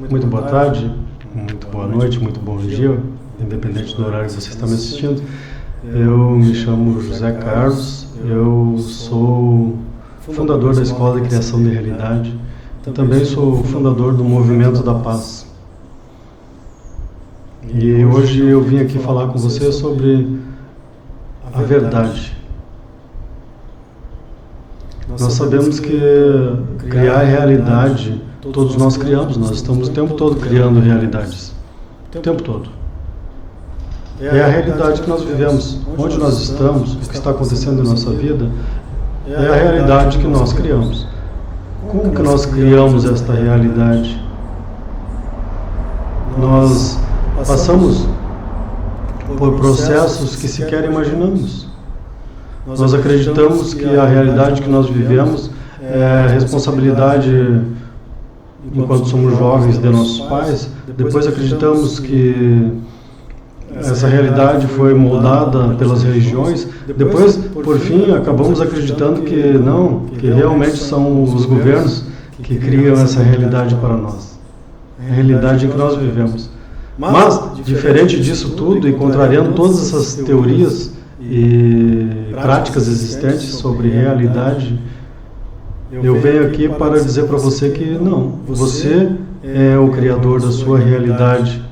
Muito boa tarde, muito boa noite, muito bom dia, independente do horário que você está me assistindo. Eu me chamo José Carlos, eu sou fundador da Escola de Criação de Realidade, também sou fundador do Movimento da Paz. E hoje eu vim aqui falar com você sobre a verdade. Nós sabemos que criar realidade, todos nós criamos, nós estamos o tempo todo criando realidades. O tempo todo. É a realidade que nós vivemos, onde nós estamos, o que está acontecendo em nossa vida, é a realidade que nós criamos. Como que nós criamos esta realidade? Nós passamos por processos que sequer imaginamos. Nós acreditamos que a realidade que nós vivemos é responsabilidade, enquanto somos jovens, de nossos pais. Depois acreditamos que essa realidade foi moldada pelas religiões. Depois, por fim, acabamos acreditando que não, que realmente são os governos que criam essa realidade para nós. A realidade em que nós vivemos. Mas, diferente disso tudo, e contrariando todas essas teorias e práticas existentes sobre realidade, eu venho aqui para dizer para você que não, você é o criador da sua realidade.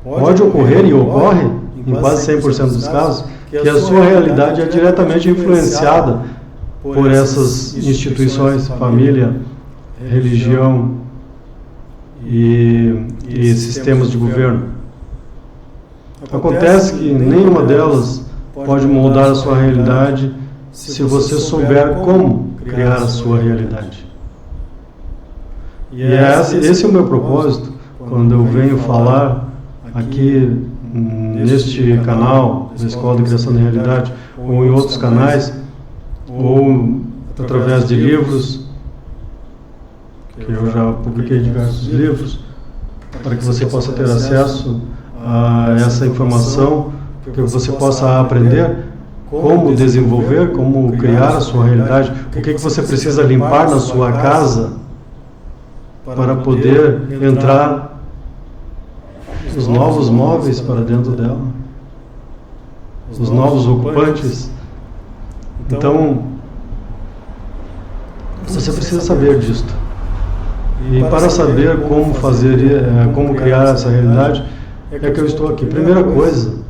Pode ocorrer e ocorre, em quase 100% dos casos, que a sua realidade é diretamente influenciada por essas instituições, família, religião e sistemas de governo. Acontece que nenhuma delas pode moldar a sua realidade se você souber como criar a sua realidade. E esse é o meu propósito quando eu venho falar aqui neste canal da Escola de Criação de Realidade, ou em outros canais, ou através de livros, que eu já publiquei diversos livros, para que você possa ter acesso a essa informação, que você possa aprender como desenvolver, como criar a sua realidade, o que você precisa limpar na sua casa para poder entrar os novos móveis para dentro dela, os novos ocupantes. Então, você precisa saber disto. E para saber como fazer, como criar essa realidade, é que eu estou aqui. Primeira coisa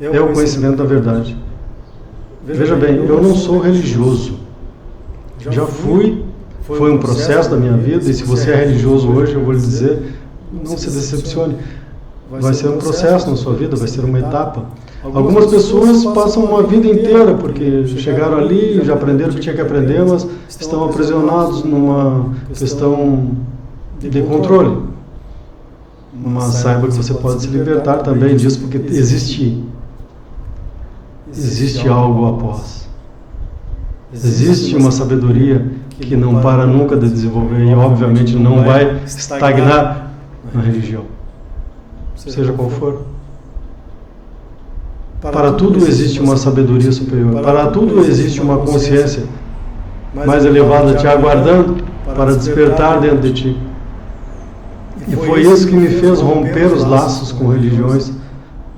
é o conhecimento da verdade. Veja bem, eu não sou religioso. Já fui, foi um processo da minha vida, e se você é religioso hoje, eu vou lhe dizer, não se decepcione. Vai ser um processo na sua vida, vai ser uma etapa. Algumas pessoas passam uma vida inteira, porque chegaram ali, já aprenderam o que tinha que aprender, mas estão aprisionados numa questão de controle. Mas saiba que você pode se libertar também disso, porque existe algo após. Existe uma sabedoria que não para nunca de desenvolver e obviamente não vai estagnar na religião, seja qual for. Para tudo existe uma sabedoria superior, para tudo existe uma consciência mais elevada te aguardando para despertar dentro de ti. E foi isso que me fez romper os laços com religiões.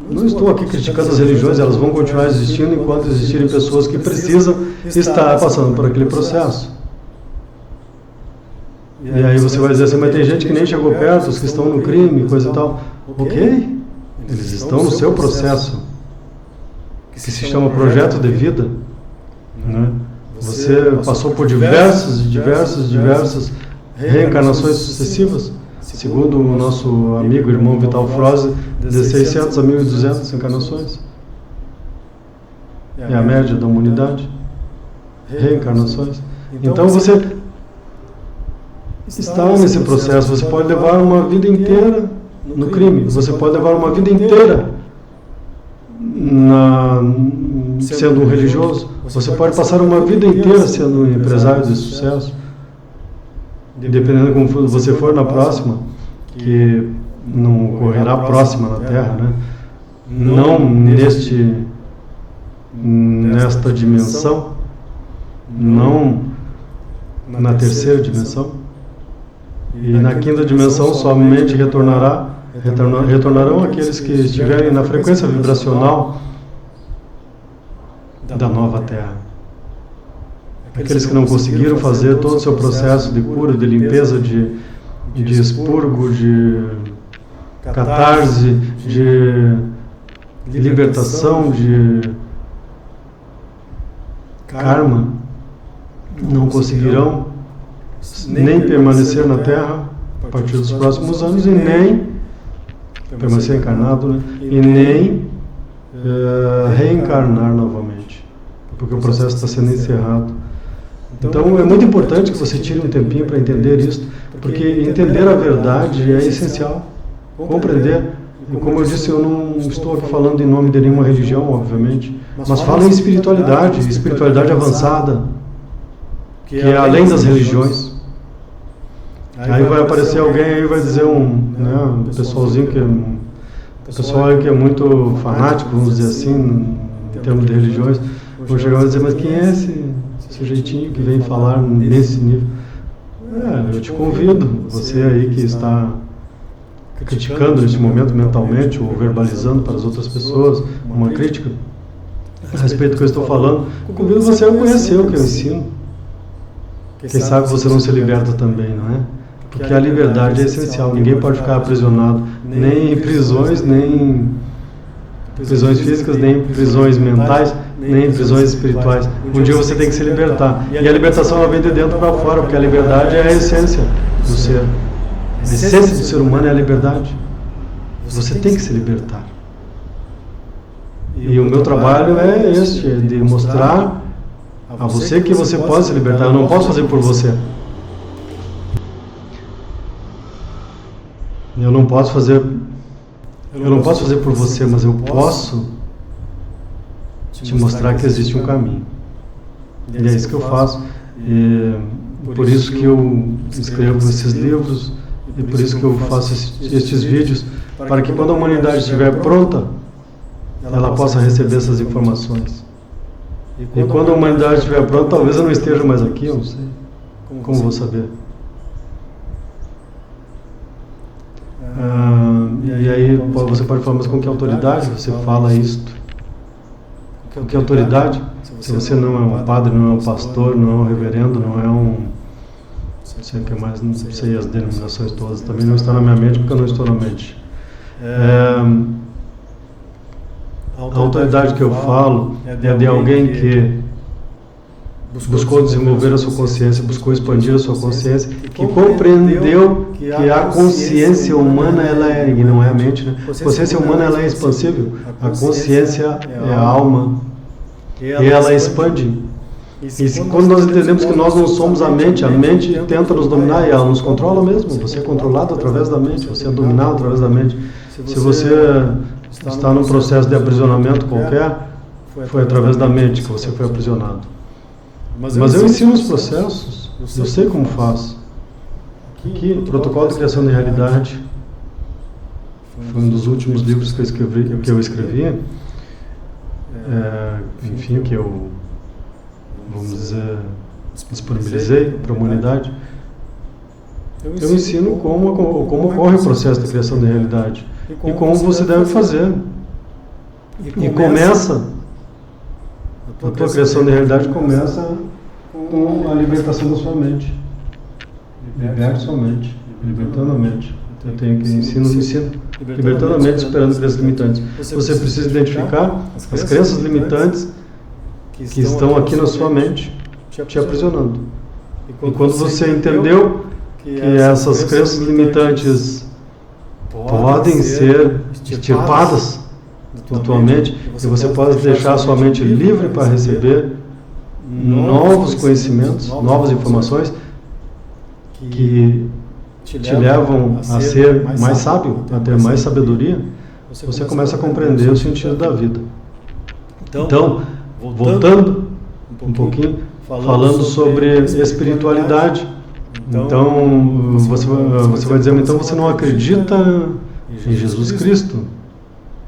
Não estou aqui criticando as religiões, elas vão continuar existindo enquanto existirem pessoas que precisam estar passando por aquele processo. E aí você vai dizer assim, mas tem gente que nem chegou perto, os que estão no crime, coisa e tal. Ok, eles estão no seu processo, que se chama projeto de vida. Né? Você passou por diversas reencarnações sucessivas. Segundo o nosso amigo, irmão Vital Froze, de 600 a 1.200 encarnações. É a média da humanidade. Reencarnações. Então você está nesse processo. Você pode levar uma vida inteira no crime. Você pode levar uma vida inteira sendo um religioso. Você pode passar uma vida inteira sendo um empresário de sucesso. Dependendo de como você for na próxima, que não ocorrerá próxima na Terra, né? Não nesta dimensão, não na terceira dimensão. E na quinta dimensão somente retornarão aqueles que estiverem na frequência vibracional da nova Terra. Aqueles que não conseguiram fazer todo o seu processo de cura, de limpeza, de expurgo, de catarse, de libertação, de karma, não conseguirão nem permanecer na Terra a partir dos próximos anos e nem permanecer encarnado, né? E nem reencarnar novamente, porque o processo está sendo encerrado. Então é muito importante que você tire um tempinho para entender isso, porque entender a verdade é essencial, compreender. E como eu disse, eu não estou aqui falando em nome de nenhuma religião, obviamente, mas falo em espiritualidade avançada, que é além das religiões. Aí vai aparecer alguém aí vai dizer um pessoalzinho pessoal que é muito fanático, vamos dizer assim, em termos de religiões, vão chegar e dizer, mas quem é esse sujeitinho que vem falar nesse nível? Eu te convido, você aí que está criticando neste momento mentalmente ou verbalizando para as outras pessoas uma crítica a respeito do que eu estou falando, convido você a conhecer o que eu ensino. Quem sabe você não se liberta também, não é? Porque a liberdade é essencial, ninguém pode ficar aprisionado, nem em prisões, nem prisões físicas, nem em prisões mentais, nem em prisões espirituais. Um dia você tem que se libertar. E a libertação ela vem de dentro para fora, porque a liberdade é a essência do ser. A essência do ser humano é a liberdade. Você tem que se libertar. E o meu trabalho é este, é de mostrar a você que você pode se libertar. Eu não posso fazer por você. Eu não posso fazer por você, mas eu posso te mostrar que existe um caminho. E é isso que eu faço. E por isso que eu escrevo esses livros e por isso que eu faço estes vídeos, para que quando a humanidade estiver pronta, ela possa receber essas informações. E quando a humanidade estiver pronta, talvez eu não esteja mais aqui, eu não sei. Como vou saber? E aí você pode falar, mas com que autoridade você fala isto? Com que autoridade? Se você não é um padre, não é um pastor, não é um reverendo, não é um... Não sei o que mais, não sei as denominações todas, também não está na minha mente porque eu não estou na mente. A autoridade que eu falo é de alguém que buscou desenvolver a sua consciência, buscou expandir a sua consciência, que compreendeu que a consciência humana ela é, e não é a mente, né? A consciência humana ela é expansível, a consciência é a alma, e ela expande. E quando nós entendemos que nós não somos a mente tenta nos dominar e ela nos controla mesmo. Você é controlado através da mente, você é dominado através da mente. Se você está num processo de aprisionamento qualquer, foi através da mente que você foi aprisionado. Mas eu ensino os processos, eu sei como faço. Aqui, o Protocolo de Criação de Realidade foi um dos últimos livros que eu escrevi, enfim, que eu, vamos dizer, disponibilizei para a humanidade. Eu ensino como ocorre o processo de criação de realidade e como você deve fazer. E começa, a tua criação de realidade começa com a libertação da sua mente. Liberte sua mente, libertando a mente. Eu tenho que ensino, libertando a mente, superando crenças limitantes. Você precisa identificar as crenças limitantes que estão aqui na sua mente, te aprisionando. E quando você entendeu que essas crenças limitantes podem ser extirpadas da tua mente, e você pode deixar a sua mente livre para receber novos conhecimentos, novas informações que te levam a ser mais sábio, a ter mais sabedoria, você começa a compreender o sentido da vida. Então, voltando um pouquinho, falando sobre espiritualidade. Então, você vai dizer, então você não acredita em Jesus Cristo?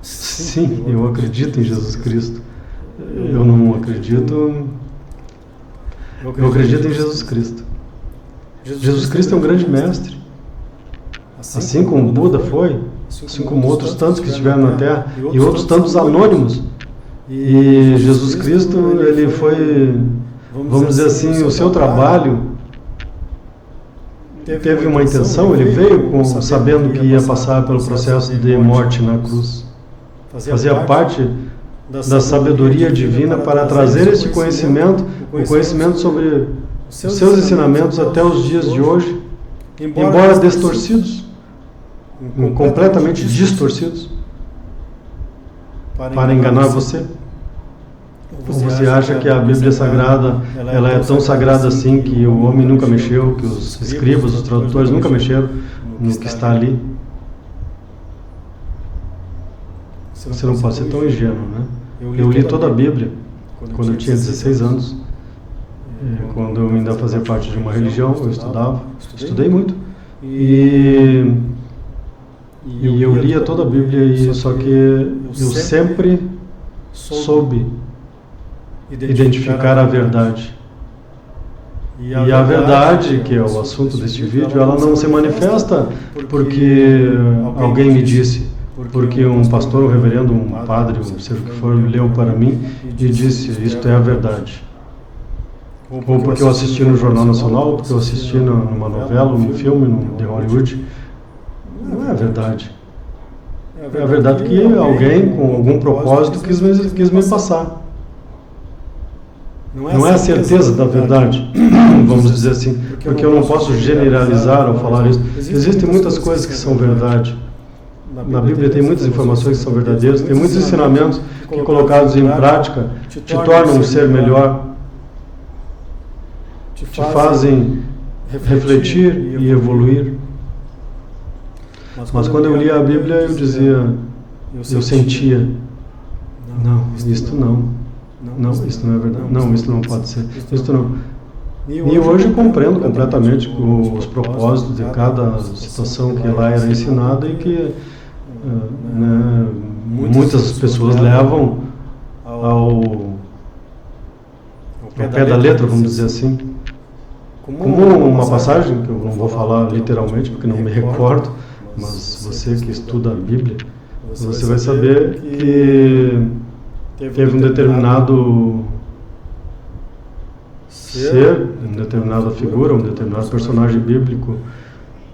Sim, eu acredito em Jesus Cristo. Eu não acredito... Eu acredito em Jesus Cristo. Jesus Cristo é um grande mestre. Assim como Buda foi, assim como outros tantos que estiveram na Terra, e outros tantos anônimos. E Jesus Cristo, ele foi, vamos dizer assim, o seu trabalho teve uma intenção, ele veio sabendo que ia passar pelo processo de morte na cruz. Fazia parte da sabedoria divina para trazer esse conhecimento, o conhecimento sobre os seus ensinamentos até os dias de hoje, embora distorcidos, completamente distorcidos, para enganar você. Ou você acha que a Bíblia Sagrada, ela é tão sagrada assim que o homem nunca mexeu, que os escribas, os tradutores nunca mexeram no que está ali? Você não pode ser tão ingênuo, né? Eu li toda a Bíblia quando eu tinha 16 anos. Quando eu ainda fazia parte de uma religião, eu estudei muito. E eu lia toda a Bíblia, só que eu sempre soube identificar a verdade. E a verdade, que é o assunto deste vídeo, ela não se manifesta porque alguém me disse, porque um pastor, um reverendo, um padre, seja o que for, leu para mim e disse, isto é a verdade. Ou porque eu assisti no Jornal Nacional, ou porque eu assisti numa novela, num filme de Hollywood. Não é a verdade. É a verdade que alguém com algum propósito quis me passar. Não é a certeza da verdade, vamos dizer assim, porque eu não posso generalizar ao falar isso. Existem muitas coisas que são verdade. Na Bíblia tem muitas informações que são verdadeiras, tem muitos ensinamentos que, colocados em prática, te tornam um ser melhor, te fazem refletir e evoluir. Mas quando eu lia a Bíblia, eu dizia, eu sentia, não, isto não. Não, isso não é verdade. Não, isso não pode ser. Isso não. E hoje eu compreendo completamente os propósitos de cada situação que lá era ensinada e que muitas pessoas levam ao pé da letra, vamos dizer assim. Como uma passagem, que eu não vou falar literalmente porque não me recordo, mas você que estuda a Bíblia, você vai saber que teve um determinado ser, uma determinada figura, um determinado personagem bíblico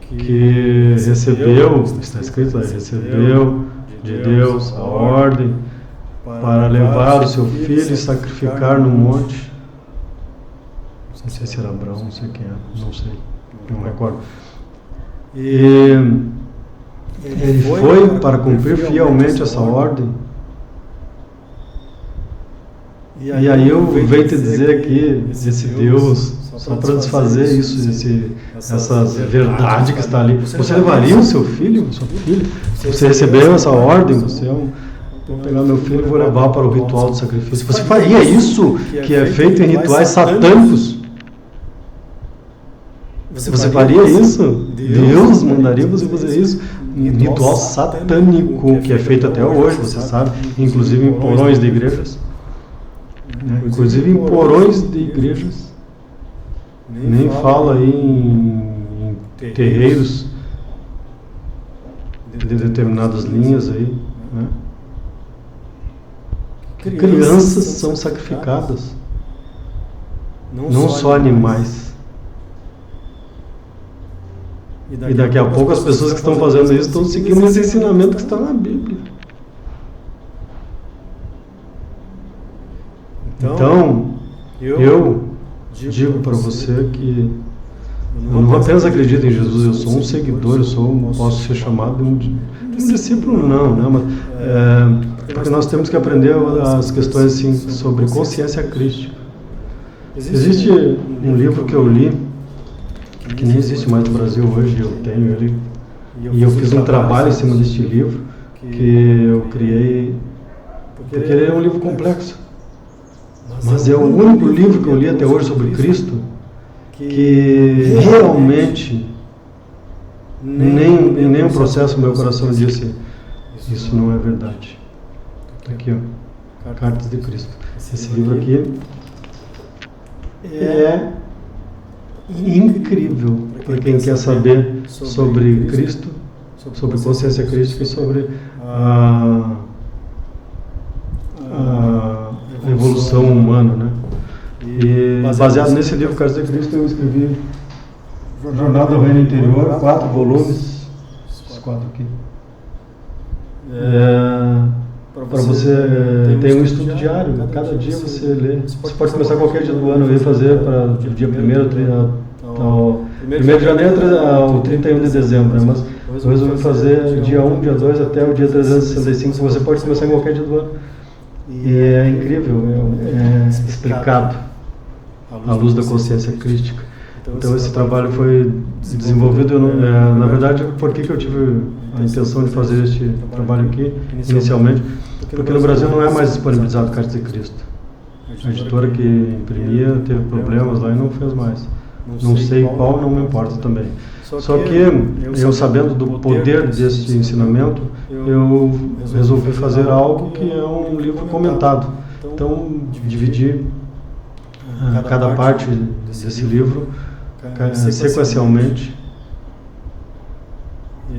que recebeu, está escrito, recebeu de Deus a ordem para levar o seu filho e sacrificar no monte. Não sei se era Abraão, não sei quem é, não sei, não recordo. E ele foi para cumprir fielmente essa ordem. E aí eu venho te dizer aqui, esse Deus, só para desfazer isso, essa verdade que está ali. Você levaria o seu filho, sua filha? Você recebeu essa ordem? Vou pegar meu filho e vou levar para o ritual do sacrifício. Você faria isso que é feito em rituais satânicos? Você faria isso? Deus mandaria você fazer isso? Um ritual satânico que é feito até hoje, você sabe, inclusive em porões de igrejas. Inclusive em porões de igrejas, nem fala aí em terreiros de determinadas linhas aí, né? Crianças são sacrificadas, não só animais. E daqui a pouco as pessoas que estão fazendo isso estão seguindo esse ensinamento que está na Bíblia. Então, eu digo para você que eu não apenas acredito em Jesus, eu sou um seguidor, posso ser chamado de um discípulo, não, né? Mas, porque nós temos que aprender as questões assim, sobre consciência crística. Existe um livro que eu li, que nem existe mais no Brasil hoje, eu tenho ele, e eu fiz um trabalho em cima deste livro, que eu criei, porque ele é um livro complexo. Mas é o único livro que eu li até hoje sobre Cristo que realmente em nenhum processo no meu coração disse isso não é verdade. Está aqui, ó, Cartas de Cristo. Esse livro aqui é incrível para quem quer saber sobre Cristo, sobre consciência crística e sobre a evolução humana, né? E baseado nesse livro, Cartas de Cristo, eu escrevi Jornada ao Reino Interior, 4 volumes, esses 4 aqui. Para você ter um estudo diário, cada dia você lê. Você pode começar qualquer dia do ano, eu ia fazer para o dia 1º de janeiro ao 31 de dezembro, né? Mas eu resolvi fazer dia 1, dia 2 até o dia 365, você pode começar em qualquer dia do ano. E é incrível, é explicado à luz da consciência crística. Então esse trabalho foi desenvolvido, na verdade, por que eu tive a intenção de fazer este trabalho aqui, inicialmente? Porque no Brasil não é mais disponibilizado Cartas de Cristo. A editora que imprimia teve problemas lá e não fez mais. Não sei qual, não me importa também. Só que eu, sabendo do poder deste ensinamento, eu resolvi fazer algo que é um livro comentado. Então, dividi cada parte desse livro sequencialmente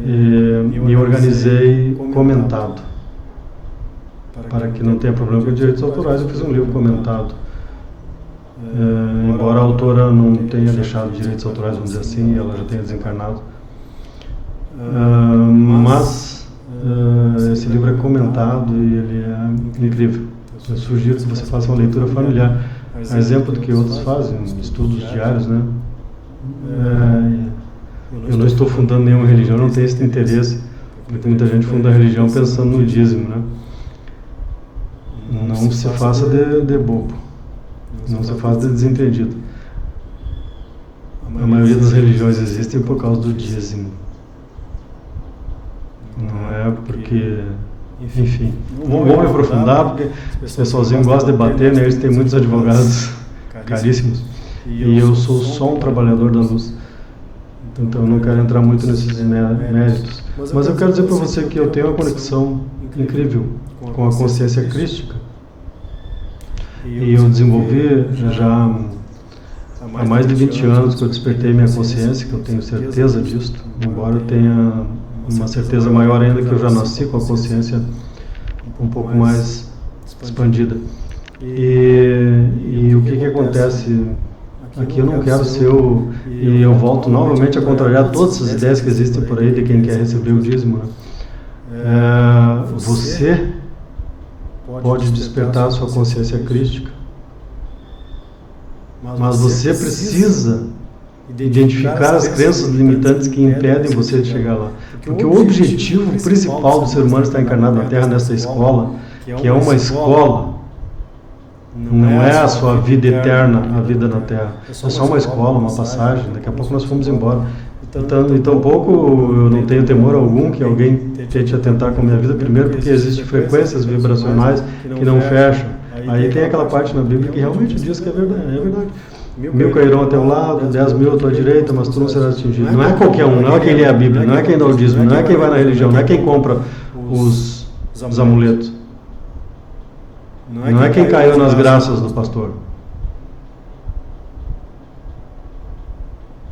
e organizei comentado. Para que não tenha problema com direitos autorais, eu fiz um livro comentado. Embora a autora não tenha deixado direitos autorais, vamos dizer assim, ela já tenha desencarnado. Mas esse livro é comentado e ele é incrível. Eu sugiro que você faça uma leitura familiar, a exemplo do que outros fazem, estudos diários, né? Eu não estou fundando nenhuma religião, não tenho esse interesse, porque muita gente funda a religião pensando no dízimo, né? Não se faça de bobo. Não se faz de desentendido. A maioria das religiões existem por causa do dízimo. Não é porque... Enfim, não vou me aprofundar, porque o pessoalzinho gosta de debater, né? Eles têm muitos advogados caríssimos. E eu sou só um trabalhador da luz. Então eu não quero entrar muito nesses méritos. Mas eu quero dizer para você que eu tenho uma conexão incrível com a consciência crística. E eu desenvolvi já há mais de 20 anos que eu despertei minha consciência, que eu tenho certeza disso, embora eu tenha uma certeza maior ainda que eu já nasci com a consciência um pouco mais expandida. E o que acontece? Aqui eu não quero ser e eu volto novamente a contrariar todas as ideias que existem por aí de quem quer receber o dízimo, né? Você pode despertar a sua consciência crística, mas você precisa identificar as crenças limitantes que impedem você de chegar lá. Porque o objetivo principal do ser humano estar encarnado na Terra, nessa escola, que é uma escola, não é a sua vida eterna, a vida na Terra. É só uma escola, uma passagem, daqui a pouco nós fomos embora. Então pouco eu não tenho temor algum que alguém tente atentar com a minha vida, primeiro porque existem frequências vibracionais que não fecham. Aí tem aquela parte na Bíblia que realmente diz que é verdade. 1000 cairão ao teu lado, 10.000 à tua direita, mas tu não serás atingido. Não é qualquer um, não é quem lê a Bíblia, não é quem dá o dízimo, não é quem vai na religião, não é quem compra os amuletos. Não é quem caiu nas graças do pastor.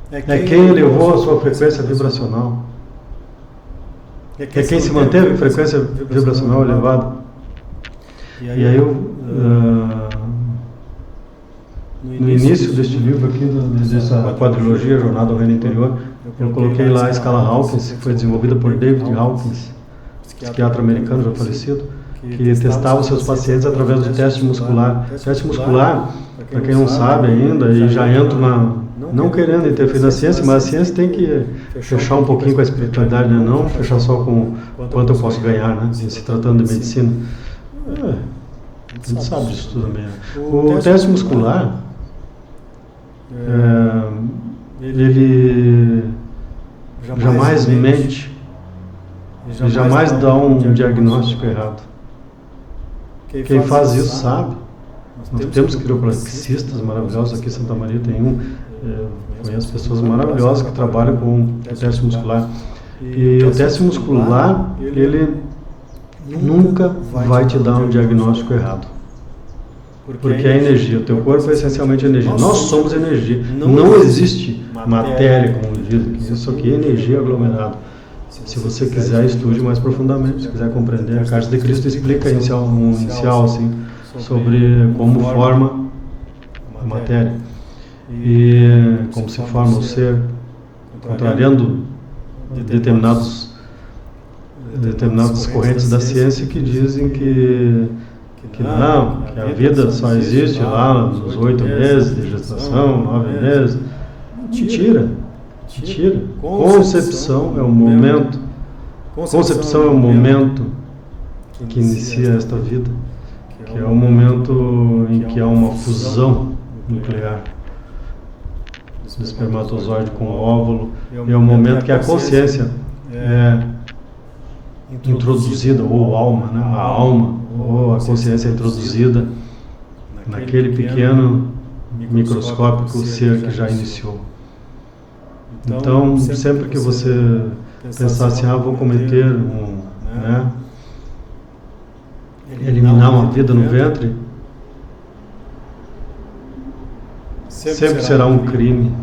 É quem elevou a sua frequência vibracional. É quem se manteve em frequência vibracional elevada. E aí eu, no início deste livro aqui, dessa quadrilogia, Jornada ao Reino Interior, eu coloquei lá a escala Hawkins, que foi desenvolvida por David Hawkins, psiquiatra americano já falecido, que testava os seus pacientes através do teste muscular. Teste muscular, para quem não sabe ainda, e já entro não querendo interferir na ciência, mas a ciência tem que fechar um pouquinho com a espiritualidade, né? Não fechar só com quanto eu posso ganhar, né? Se tratando de medicina. A gente sabe disso tudo também. O teste muscular, ele jamais mente, ele jamais dá um diagnóstico errado. Quem faz isso sabe. Nós temos quiropraxistas maravilhosos aqui em Santa Maria, tem um, conheço pessoas maravilhosas que trabalham com o teste muscular. E o teste muscular, ele nunca vai te dar um diagnóstico errado. Porque é energia. O teu corpo é essencialmente energia. Nós somos energia. Não existe matéria, como diz. Isso aqui é energia aglomerada. Se você quiser, estude mais profundamente. Se quiser compreender, a Carta de Cristo explica inicial assim, sobre como forma a matéria e como se forma o ser, contrariando determinadas correntes da ciência que dizem que a vida só existe lá nos 8 meses de gestação, 9 meses. Mentira. Concepção é o momento que inicia esta vida, que é o momento em que há uma fusão nuclear do espermatozoide com o óvulo, e é o momento que a consciência é introduzida, ou alma, né? A alma, ou a consciência é introduzida naquele pequeno microscópico ser que já iniciou. Então, sempre que você pensar assim, vou cometer eliminar uma vida no ventre, sempre será um crime.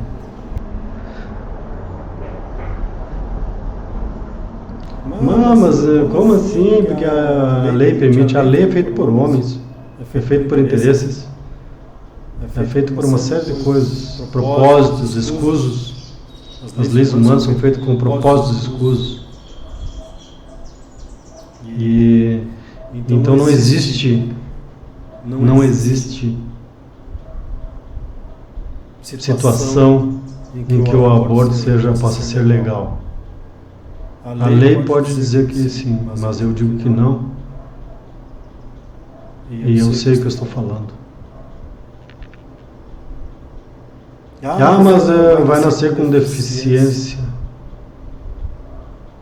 Mas como assim? Porque a lei permite. A lei é feita por homens, é feita por interesses, é feita por uma série de coisas, propósitos, escusos. As leis humanas são feitas com propósitos escusos. E então não existe situação em que o aborto possa ser legal. A lei pode dizer que sim, mas eu digo que não. E eu sei o que eu estou falando. Mas vai nascer com deficiência.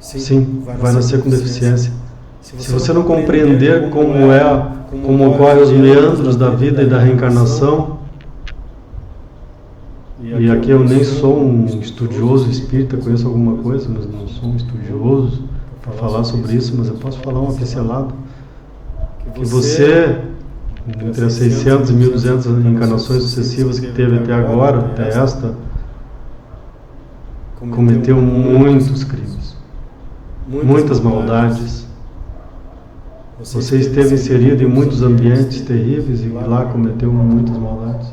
Sim, vai nascer com deficiência. Se você não compreender como ocorrem os meandros da vida e da reencarnação, e aqui eu nem sou um estudioso espírita, conheço alguma coisa, mas não sou um estudioso para falar sobre isso, mas eu posso falar uma pincelada. Que você, entre as 600 e 1200 encarnações sucessivas que teve até agora, até esta, cometeu muitos crimes, muitas maldades. Você esteve inserido em muitos ambientes terríveis e lá cometeu muitas maldades.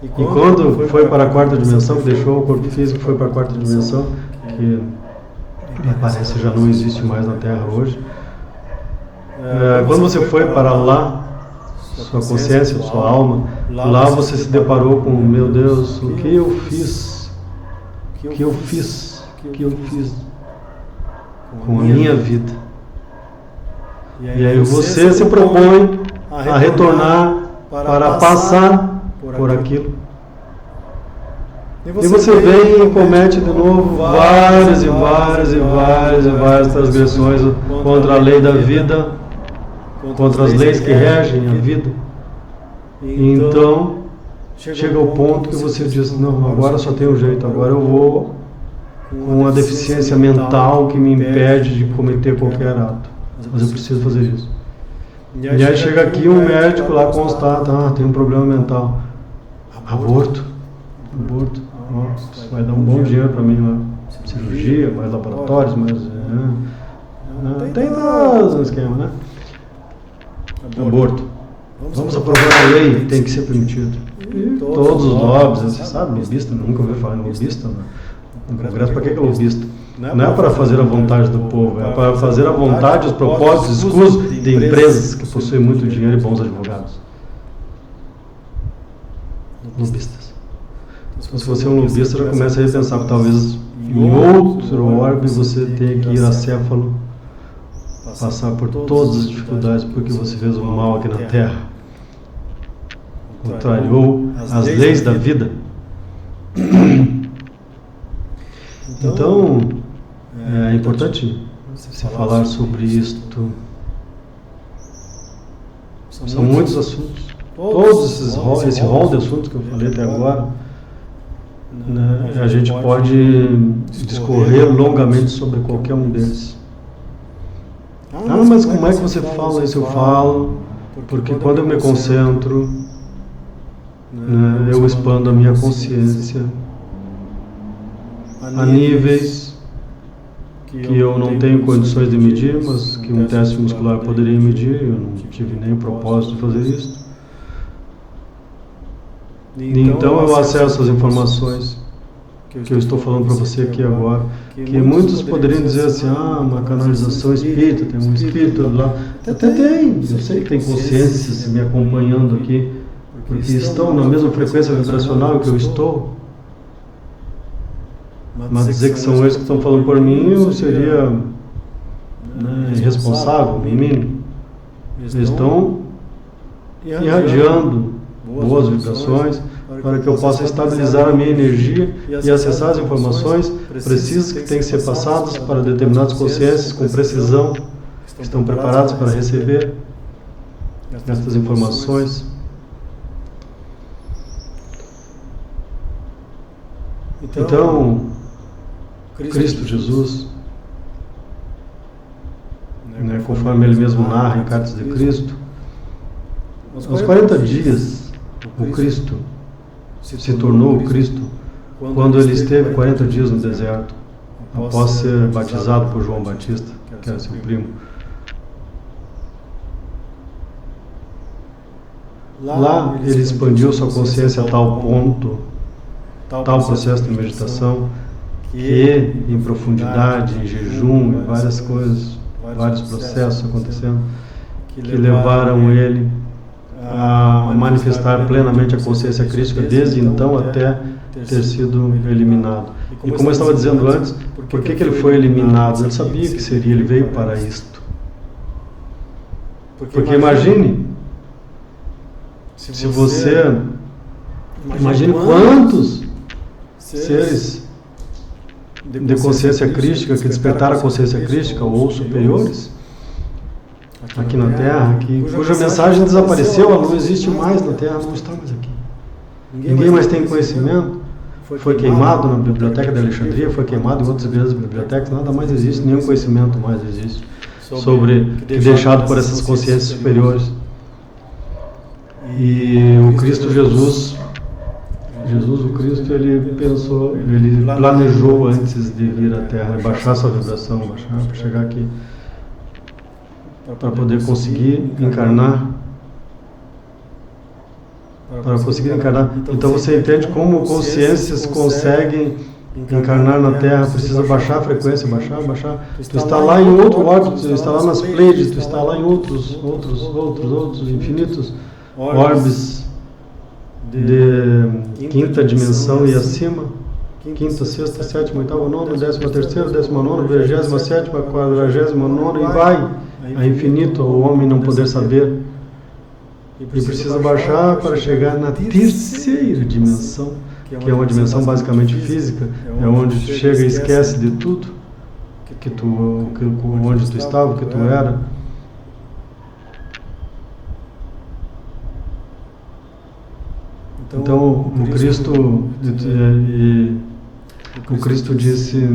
E quando foi para a quarta dimensão, que deixou o corpo físico, foi para a quarta dimensão, que me parece já não existe mais na Terra hoje. Quando você foi para lá, sua consciência, sua alma, lá você se deparou com, meu Deus, o que eu fiz? O que eu fiz com a minha vida? E aí você se propõe a retornar para passar por aquilo. E você vem e comete de novo várias transgressões contra a lei da vida, contra as leis que regem a vida. E então chega ao ponto que você diz, não, agora só tem um jeito, agora eu vou com uma deficiência mental que me impede de cometer qualquer ato, mas eu preciso fazer isso. E aí chega aqui um médico lá, constata, tem um problema mental. Aborto. Nossa, vai dar um bom dinheiro para mim lá. Cirurgia, mais laboratórios, mais... tem um esquema, né? Aborto. Vamos aprovar a lei, tem que ser permitido. E todos os lobbies, você sabe, lobista, nunca ouviu falar em lobista, né? No Congresso, para que é lobista? Não é para fazer a vontade do povo, é para fazer a vontade, os propósitos escusos de empresas que possuem muito dinheiro e bons advogados. Lobistas. Então, se você é um lobista, já começa a repensar que talvez em outro órgão você tenha que ir acéfalo, passar por todas as dificuldades porque você fez o mal aqui na Terra, contrariou as leis da vida. Então, é importante se falar sobre isto. São muitos assuntos. Todos esse rol de assuntos que eu falei até agora, né, a gente pode discorrer longamente sobre qualquer um deles. Mas como é que você fala isso? Eu falo Porque quando eu me concentro, eu expando a minha consciência a níveis que eu não tenho condições de medir, mas que um teste muscular poderia medir. Eu não tive nem propósito de fazer isso. E então eu acesso as informações que eu estou falando para você aqui agora, que muitos poderiam dizer assim, uma canalização espírita, tem um espírito lá. Até tem, eu sei que tem consciências me acompanhando aqui, porque estão na mesma frequência vibracional que eu estou. Mas dizer que são eles que estão falando por mim, eu seria irresponsável, no mínimo. Eles estão irradiando boas vibrações para que eu possa estabilizar a minha energia e acessar as informações precisas que têm que ser passadas para determinadas consciências com precisão, que estão preparadas para receber estas informações. Então, Cristo Jesus, conforme ele mesmo narra em Cartas de Cristo, aos 40 dias, o Cristo se tornou o Cristo quando ele esteve 40 dias no deserto, após ser batizado por João Batista, que era seu primo. Lá ele expandiu sua consciência a tal ponto, tal processo de meditação, que em profundidade, em jejum, em várias coisas, vários processos acontecendo, que levaram ele a manifestar plenamente a consciência crística desde então até ter sido eliminado. E como eu estava dizendo antes, por que ele foi eliminado? Ele sabia que seria, ele veio para isto. Porque imagine, se você, imagine quantos seres de consciência crística que despertaram a consciência crística ou superiores aqui na Terra, cuja mensagem desapareceu, ela não existe mais na Terra, não está mais aqui. Ninguém mais tem conhecimento, foi queimado na biblioteca de Alexandria, foi queimado em outras grandes bibliotecas, nada mais existe, nenhum conhecimento mais existe sobre que deixado por essas consciências superiores. E o Cristo Jesus, o Cristo, ele pensou, ele planejou antes de vir à Terra, baixar sua vibração, para chegar aqui, para poder conseguir encarnar. Então você entende como consciências conseguem encarnar na Terra, precisa baixar a frequência, baixar. Tu está lá em outro órbito, tu está lá nas Pleiades, tu está lá em outros infinitos orbes de quinta dimensão e acima, quinta, sexta, sétima, oitava, nona, 13ª, 19ª, 27ª, 49ª e vai a infinito, o homem não poder saber. E precisa baixar para chegar na terceira dimensão, que é uma dimensão basicamente física, é onde tu chega e esquece de tudo, onde tu estava, o que tu era. Então, o Cristo disse: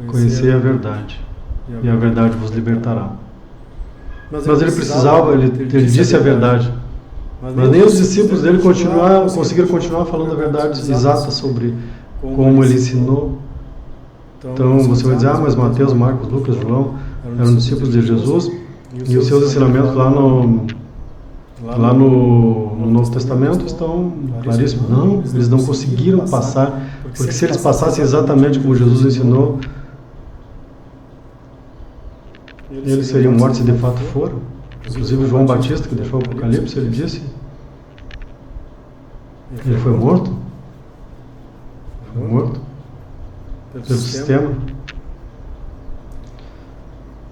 conhecei a verdade, e a verdade vos libertará. Mas ele precisava, ele disse a verdade. Mas nem os discípulos dele conseguiram continuar falando a verdade exata sobre como ele ensinou. Então você vai dizer, mas Mateus, Marcos, Lucas, João eram discípulos de Jesus e os seus ensinamentos lá no Novo Testamento estão claríssimos. Não, eles não conseguiram passar, porque se eles passassem exatamente como Jesus ensinou, eles seriam mortos se de fato foram. Inclusive João Batista, que deixou o Apocalipse, ele disse, ele foi morto. Foi morto pelo sistema.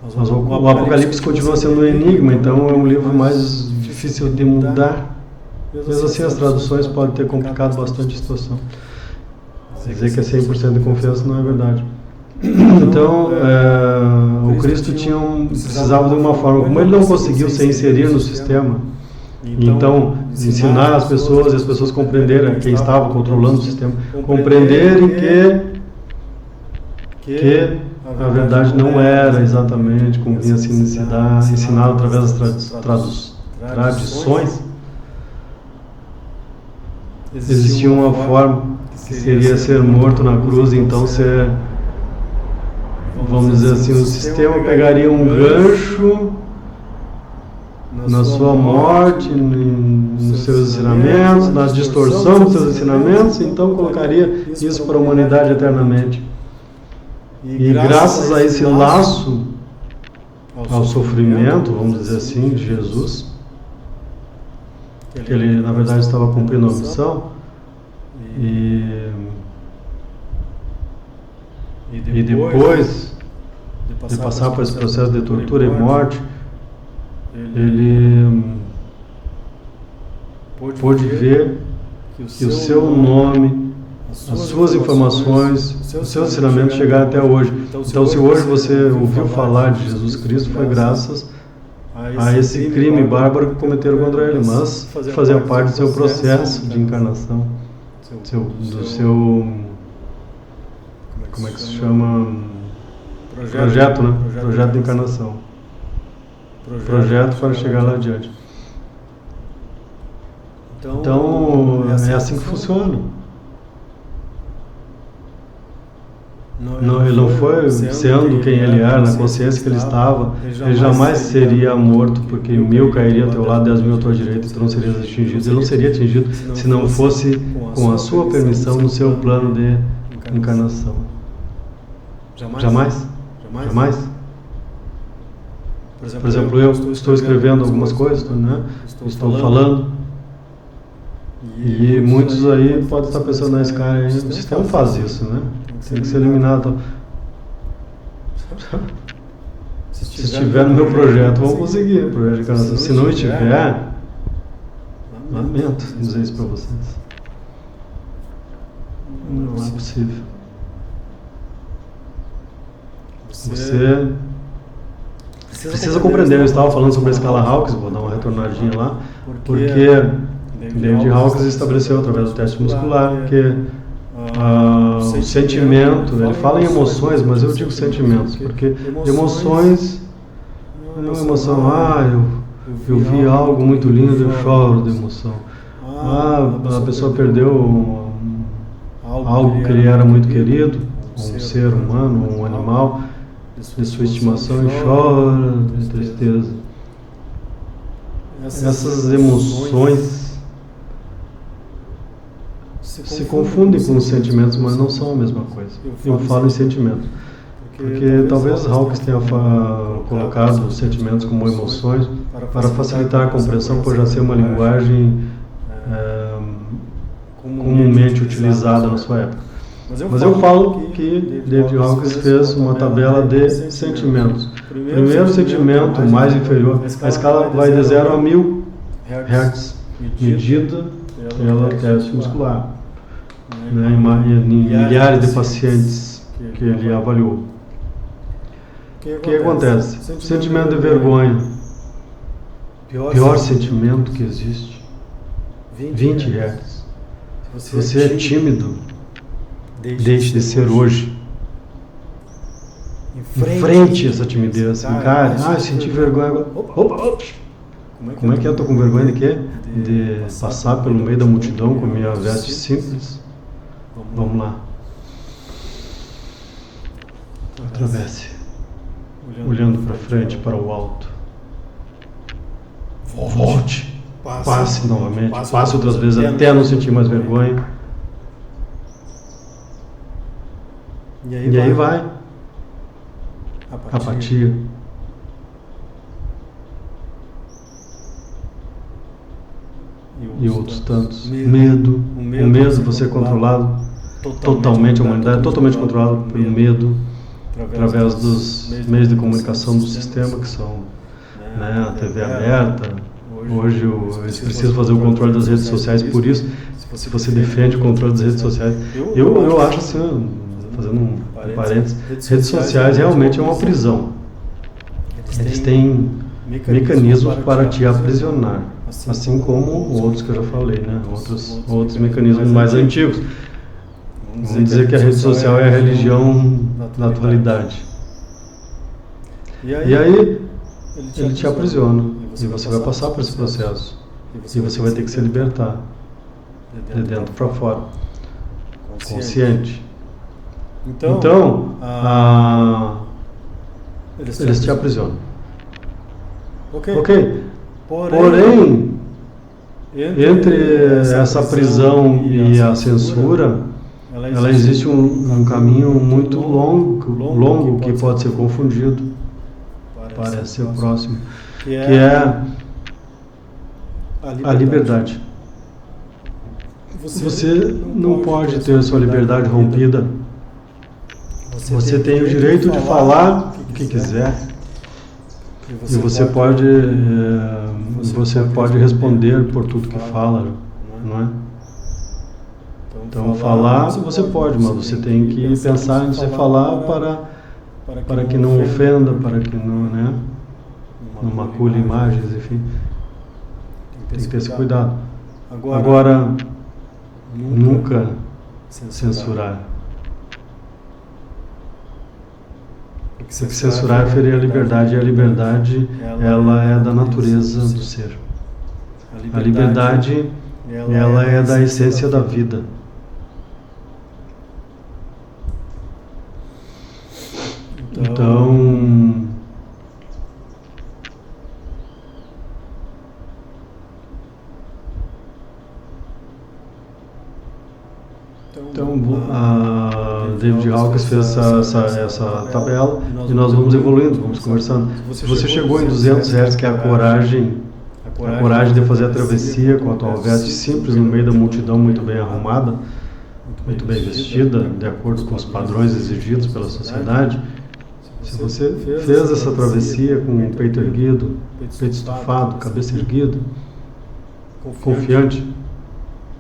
Mas o Apocalipse continua sendo um enigma, então é um livro mais difícil de mudar. Mesmo assim, as traduções podem ter complicado bastante a situação. Dizer que é 100% de confiança não é verdade. Então, o Cristo precisava de uma forma, como ele não conseguiu se inserir no sistema, então ensinar as pessoas e as pessoas compreenderem, quem estava controlando o sistema, compreenderem que a verdade não era exatamente como vinha se ensinado através das tradições. Existia uma forma que seria ser morto na cruz, então ser, vamos dizer assim, o sistema pegaria um gancho na sua morte, nos seus ensinamentos, na distorção dos seus ensinamentos, então colocaria isso para a humanidade eternamente. E graças a esse laço ao sofrimento, vamos dizer assim, de Jesus, que ele na verdade estava cumprindo a missão, e depois de passar por esse processo de tortura e morte, ele pôde ver que o seu nome, as suas informações, os seus ensinamentos chegaram até hoje. Então, se hoje você ouviu falar de Jesus Cristo, foi graças a esse crime bárbaro que cometeram contra ele, mas fazia parte do seu processo de encarnação, do seu, como é que se chama? Projeto, né? Projeto de encarnação. Projeto para chegar lá adiante. Então, é assim que funciona. Ele não foi sendo quem ele era, na consciência que ele estava, ele jamais seria morto, porque 1000 cairia ao teu lado, 10.000 à tua direita, e tu não serias atingido. Ele não seria atingido se não fosse com a sua permissão no seu plano de encarnação. Jamais. Por exemplo, eu estou escrevendo algumas coisas, né? Estou falando, e muitos aí podem estar pensando, esse cara aí, o sistema faz isso, né? Tem que ser eliminado. Se estiver no meu projeto, vamos conseguir o projeto de encarnação. Se não estiver, lamento dizer isso para vocês. Não é possível. Você precisa compreender. Eu estava falando sobre a escala Hawkins, vou dar uma retornadinha lá, porque David Hawkins estabeleceu através do teste muscular que o sentimento, ele fala em emoções, mas eu digo sentimentos, porque emoções não é uma emoção, eu vi algo muito lindo, eu choro de emoção. A pessoa perdeu algo que lhe era muito querido, um ser humano, um animal de sua estimação, e chora de tristeza. Essas emoções se confundem com os sentimentos, mas não são a mesma coisa. Eu falo em sentimentos, porque talvez Hawkins tenha colocado os sentimentos como emoções para facilitar a compreensão, por já ser uma linguagem comumente utilizada na sua época. Mas eu falo que David Hawkins fez uma tabela de sentimentos. Primeiro sentimento mais inferior, a escala vai de 0 a 1000 Hz, medida pela teste muscular, né, em milhares de pacientes que ele avaliou. O que acontece? Sentimento de vergonha, pior sentimento que existe, 20 Hz. Se você é tímido, deixe de ser hoje. Enfrente essa timidez. Encare. Eu senti vergonha agora. Como é que eu estou com vergonha de quê? De passar pelo meio da multidão com a minha veste simples? Vamos lá. Atravesse. Olhando para frente, para o alto. Volte. Passe novamente. Passe outras vezes até não sentir mais vergonha. E aí vai. Apatia. E outros tantos. Medo. O medo de você controlado totalmente, a humanidade é totalmente controlada pelo medo, através dos meios de comunicação do sistema, que são, né, a TV aberta. Hoje eles precisam fazer o controle das redes sociais, por isso, se você defende o controle das redes sociais, eu acho assim, fazendo um parênteses, redes sociais realmente é uma prisão. Eles têm mecanismos para te aprisionar, assim como outros que eu já falei, né? Outros mecanismos mais antigos. Vamos dizer que a rede social é a religião da atualidade. E aí, ele te aprisiona. E você vai passar por esse processo. E você vai ter que se libertar. De dentro para fora. Consciente. Então, eles te aprisionam. Ok. Porém, entre essa prisão e a censura, ela existe um caminho muito longo que pode ser confundido, parece ser próximo, que é a liberdade. Você não pode ter sua liberdade rompida. Você tem o direito de falar o que quiser. E você pode responder por tudo que fala, não é? Então falar você pode, mas você tem que pensar antes de falar para que não ofenda, para que não macule imagens, enfim. Tem que ter esse cuidado. Agora, nunca censurar. Porque censurar é ferir a liberdade, e a liberdade, ela é da natureza do ser. A liberdade, ela é da essência da vida. Então, a David Hawkins fez essa tabela e nós vamos evoluindo, vamos conversando. Se você chegou em 200 Hz, que é a coragem de fazer a travessia com a tua veste simples no meio da multidão, muito bem arrumada, muito bem vestida, de acordo com os padrões exigidos pela sociedade. Se você fez essa travessia com o peito erguido, peito estufado, cabeça erguida, confiante,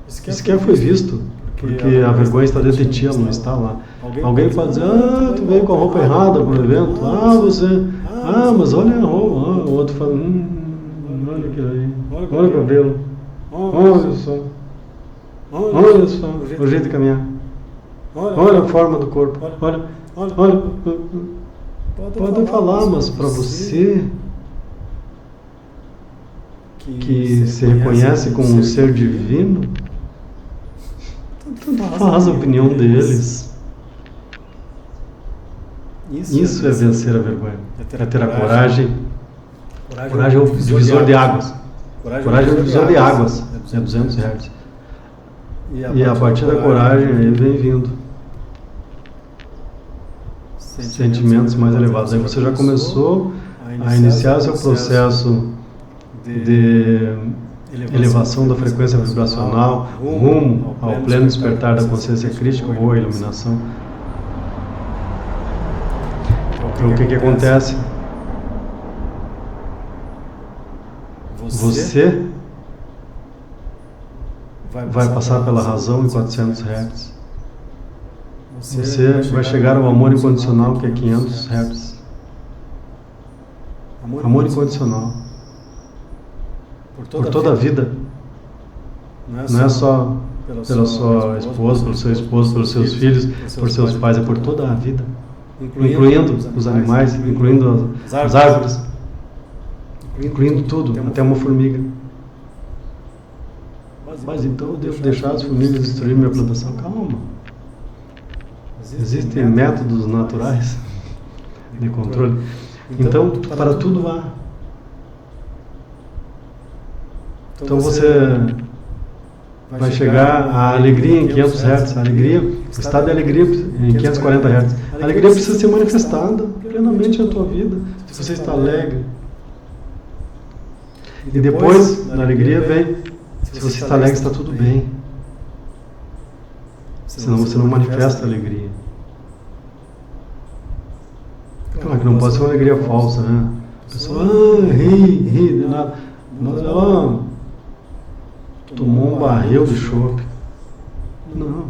sequer foi visto, porque a vergonha está dentro de ti, ela não está lá. Alguém pode dizer, tu veio com a roupa errada para o evento, mas olha a roupa, o outro fala, olha aquilo aí, olha o cabelo, olha só, o jeito de caminhar, olha a forma do corpo, olha. Podem falar, mas para você que se reconhece como um ser divino, tanto faz a opinião deles. Isso é vencer a vergonha, é ter a coragem. Coragem é o divisor de águas. Coragem é o divisor de águas, é 200 Hz. E a partir da coragem aí vem vindo sentimentos mais elevados. Aí você já começou a iniciar seu processo de elevação da frequência vibracional rumo ao pleno despertar da consciência crística ou a iluminação. Então, o que acontece? Você vai passar pela razão em 400 Hz. Você vai chegar ao amor incondicional, que é 500 Hz. Amor incondicional. Por toda a vida. Não é só pela sua esposa, pelo seu esposo, pelos seus filhos, por seus pais, é por toda a vida. Incluindo os animais, incluindo as árvores, incluindo tudo, até uma formiga. Mas então eu devo deixar as formigas destruir minha plantação? Calma. Existem métodos naturais de controle. Então, para tudo há. Então você vai chegar à alegria em 500 Hz. A alegria, o estado de alegria em 540 Hz. A alegria precisa ser manifestada plenamente na tua vida. Se você está alegre. E depois, na alegria vem, se você está alegre, está tudo bem. Senão você não manifesta a alegria. Claro que não pode ser uma alegria falsa, né? A pessoa, ri, de nada. Mas ela tomou um barril de chope. Não.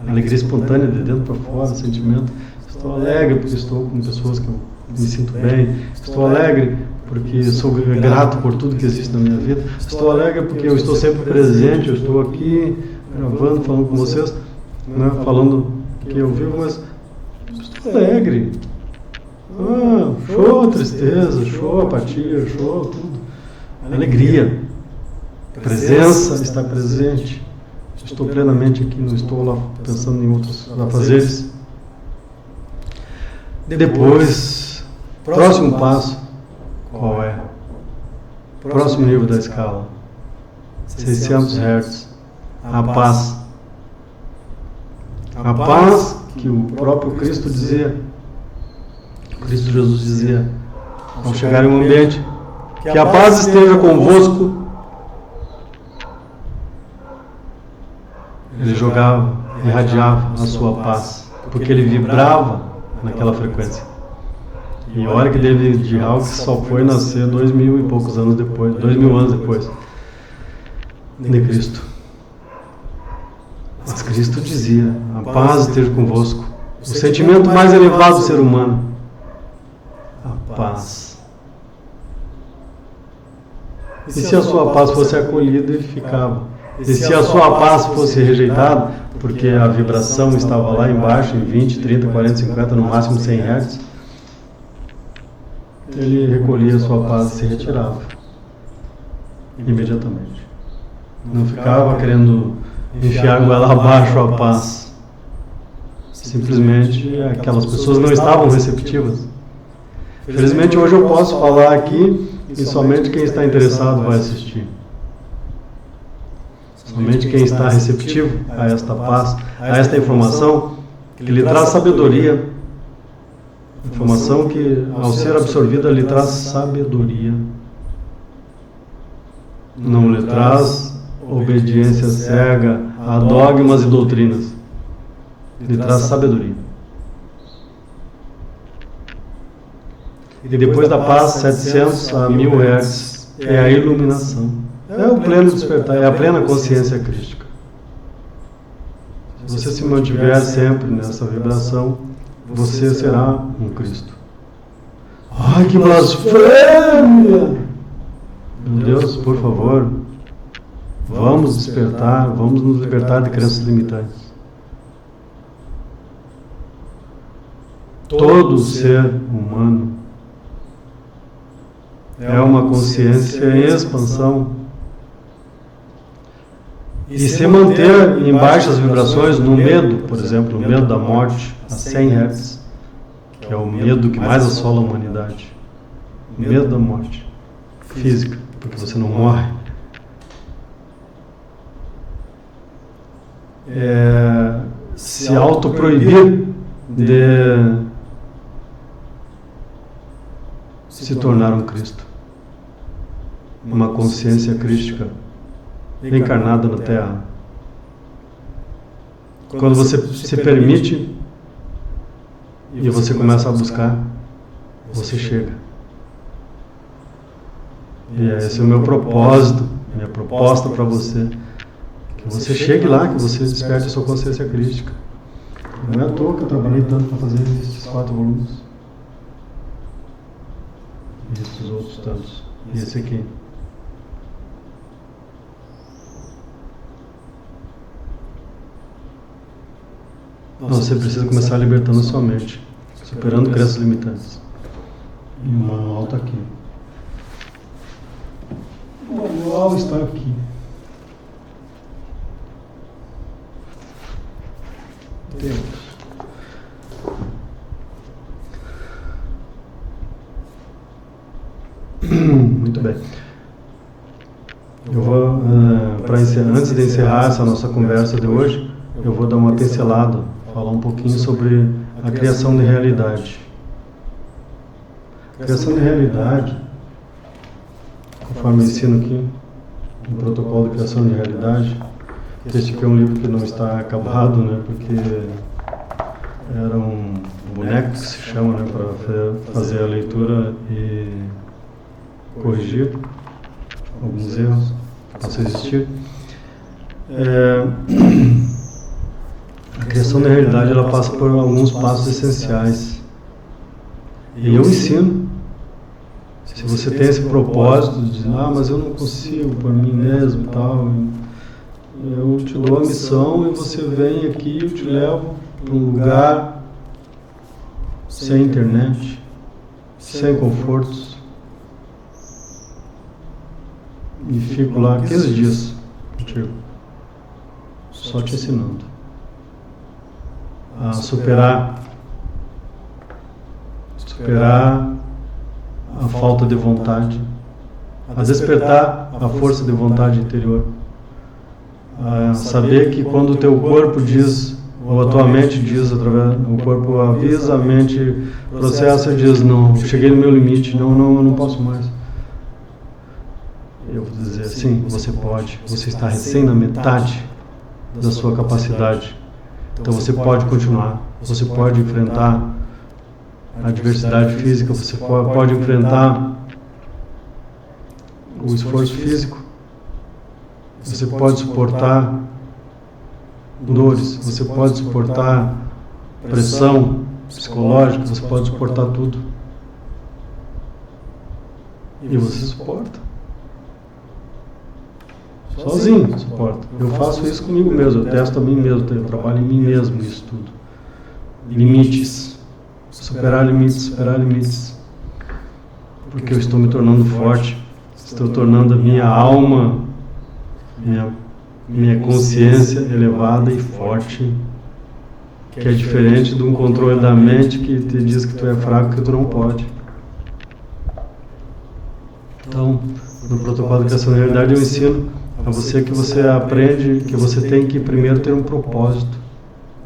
Alegria espontânea, de dentro para fora, sentimento. Estou alegre porque estou com pessoas que eu me sinto bem. Estou alegre porque sou grato por tudo que existe na minha vida. Estou alegre porque eu estou sempre presente, eu estou aqui gravando, falando com vocês. né, falando que eu vivo, mas estou alegre. Show tristeza, show apatia, show tudo. Alegria. Presença está presente. Estou plenamente aqui, não estou lá pensando em outros afazeres. Depois, próximo passo, qual é? Próximo nível da escala, 600 Hz, a paz. A paz que o próprio Cristo dizia, Cristo Jesus dizia, ao chegar em um ambiente, que a paz esteja convosco. Ele jogava, irradiava a sua paz, porque ele vibrava naquela frequência. E olha que David Hawkins só foi nascer 2000 e poucos anos depois, 2000 anos depois de Cristo. Mas Cristo dizia, a paz esteja convosco. O sentimento mais elevado do ser humano, a paz. E se a sua paz fosse acolhida, ele ficava. E se a sua paz fosse rejeitada, porque a vibração estava lá embaixo, em 20, 30, 40, 50, no máximo 100 Hz, ele recolhia a sua paz e se retirava imediatamente. Não ficava querendo enfiar goela abaixo a paz. Simplesmente aquelas pessoas não estavam receptivas. Felizmente hoje eu posso falar aqui e somente quem está interessado vai assistir. Somente quem está receptivo a esta paz, a esta informação, que lhe traz sabedoria, informação que, ao ser absorvida, lhe traz sabedoria. Não lhe traz obediência cega a dogmas e doutrinas. Lhe traz sabedoria. E depois da paz, 700 a 1000 Hz, é a iluminação. É o pleno despertar, é a plena consciência crística. Se você se mantiver sempre nessa vibração, você será um Cristo. Ai, que blasfêmia! Meu Deus, por favor, vamos despertar, vamos nos libertar de crenças limitantes. Todo ser humano é uma consciência em expansão. E se manter em baixas vibrações, no medo, por exemplo, no medo da morte, a 100 Hz, que é o medo que mais assola a humanidade. O medo da morte física, porque você não morre. Se autoproibir de se tornar um Cristo. Uma consciência crística encarnada na Terra. Quando você se permite e você começa a buscar, você chega. E esse é o meu propósito, minha proposta para você. Que você chegue lá, que você desperte a sua consciência crística. Não é à toa que eu trabalhei tanto para fazer esses 4 volumes. E esses outros tantos. E esse aqui. Você precisa começar libertando a sua mente, superando crenças limitantes. E o manual está aqui. O manual está aqui. Temos. Muito bem. Eu vou, antes de encerrar essa nossa conversa de hoje, eu vou dar uma pincelada, falar um pouquinho sobre a criação de realidade. A criação de realidade, conforme eu ensino aqui, no protocolo de criação de realidade, este aqui é um livro que não está acabado, né, porque era um boneco que se chama, né, para fazer a leitura e corrigir alguns erros que possam existir. A criação da realidade, ela passa por alguns passos essenciais. E eu ensino. Se você tem esse propósito de, mas eu não consigo por mim mesmo e tal, eu te dou a missão e você vem aqui, eu te levo para um lugar sem internet, sem confortos, e fico lá 15 dias contigo, só te ensinando a superar a falta de vontade, a despertar a força de vontade interior, a saber que quando o teu corpo diz, ou a tua mente diz, através o corpo avisa, a mente processa e diz, não, cheguei no meu limite, não posso mais. Eu vou dizer, sim, você pode, você está recém na metade da sua capacidade, então você pode continuar, você pode enfrentar a adversidade física, você pode enfrentar o esforço físico, você pode suportar dores, você pode suportar pressão psicológica, você pode suportar tudo. E você suporta. Sozinho suporta. Eu faço isso comigo mesmo, eu testo a mim mesmo, eu trabalho em mim mesmo isso tudo. Limites. Superar limites. Porque eu estou me tornando forte, estou tornando a minha alma, minha consciência elevada e forte, que é diferente de um controle da mente que te diz que tu é fraco, que tu não pode. Então, no protocolo de criação da realidade eu ensino a você que você aprende que você tem que primeiro ter um propósito.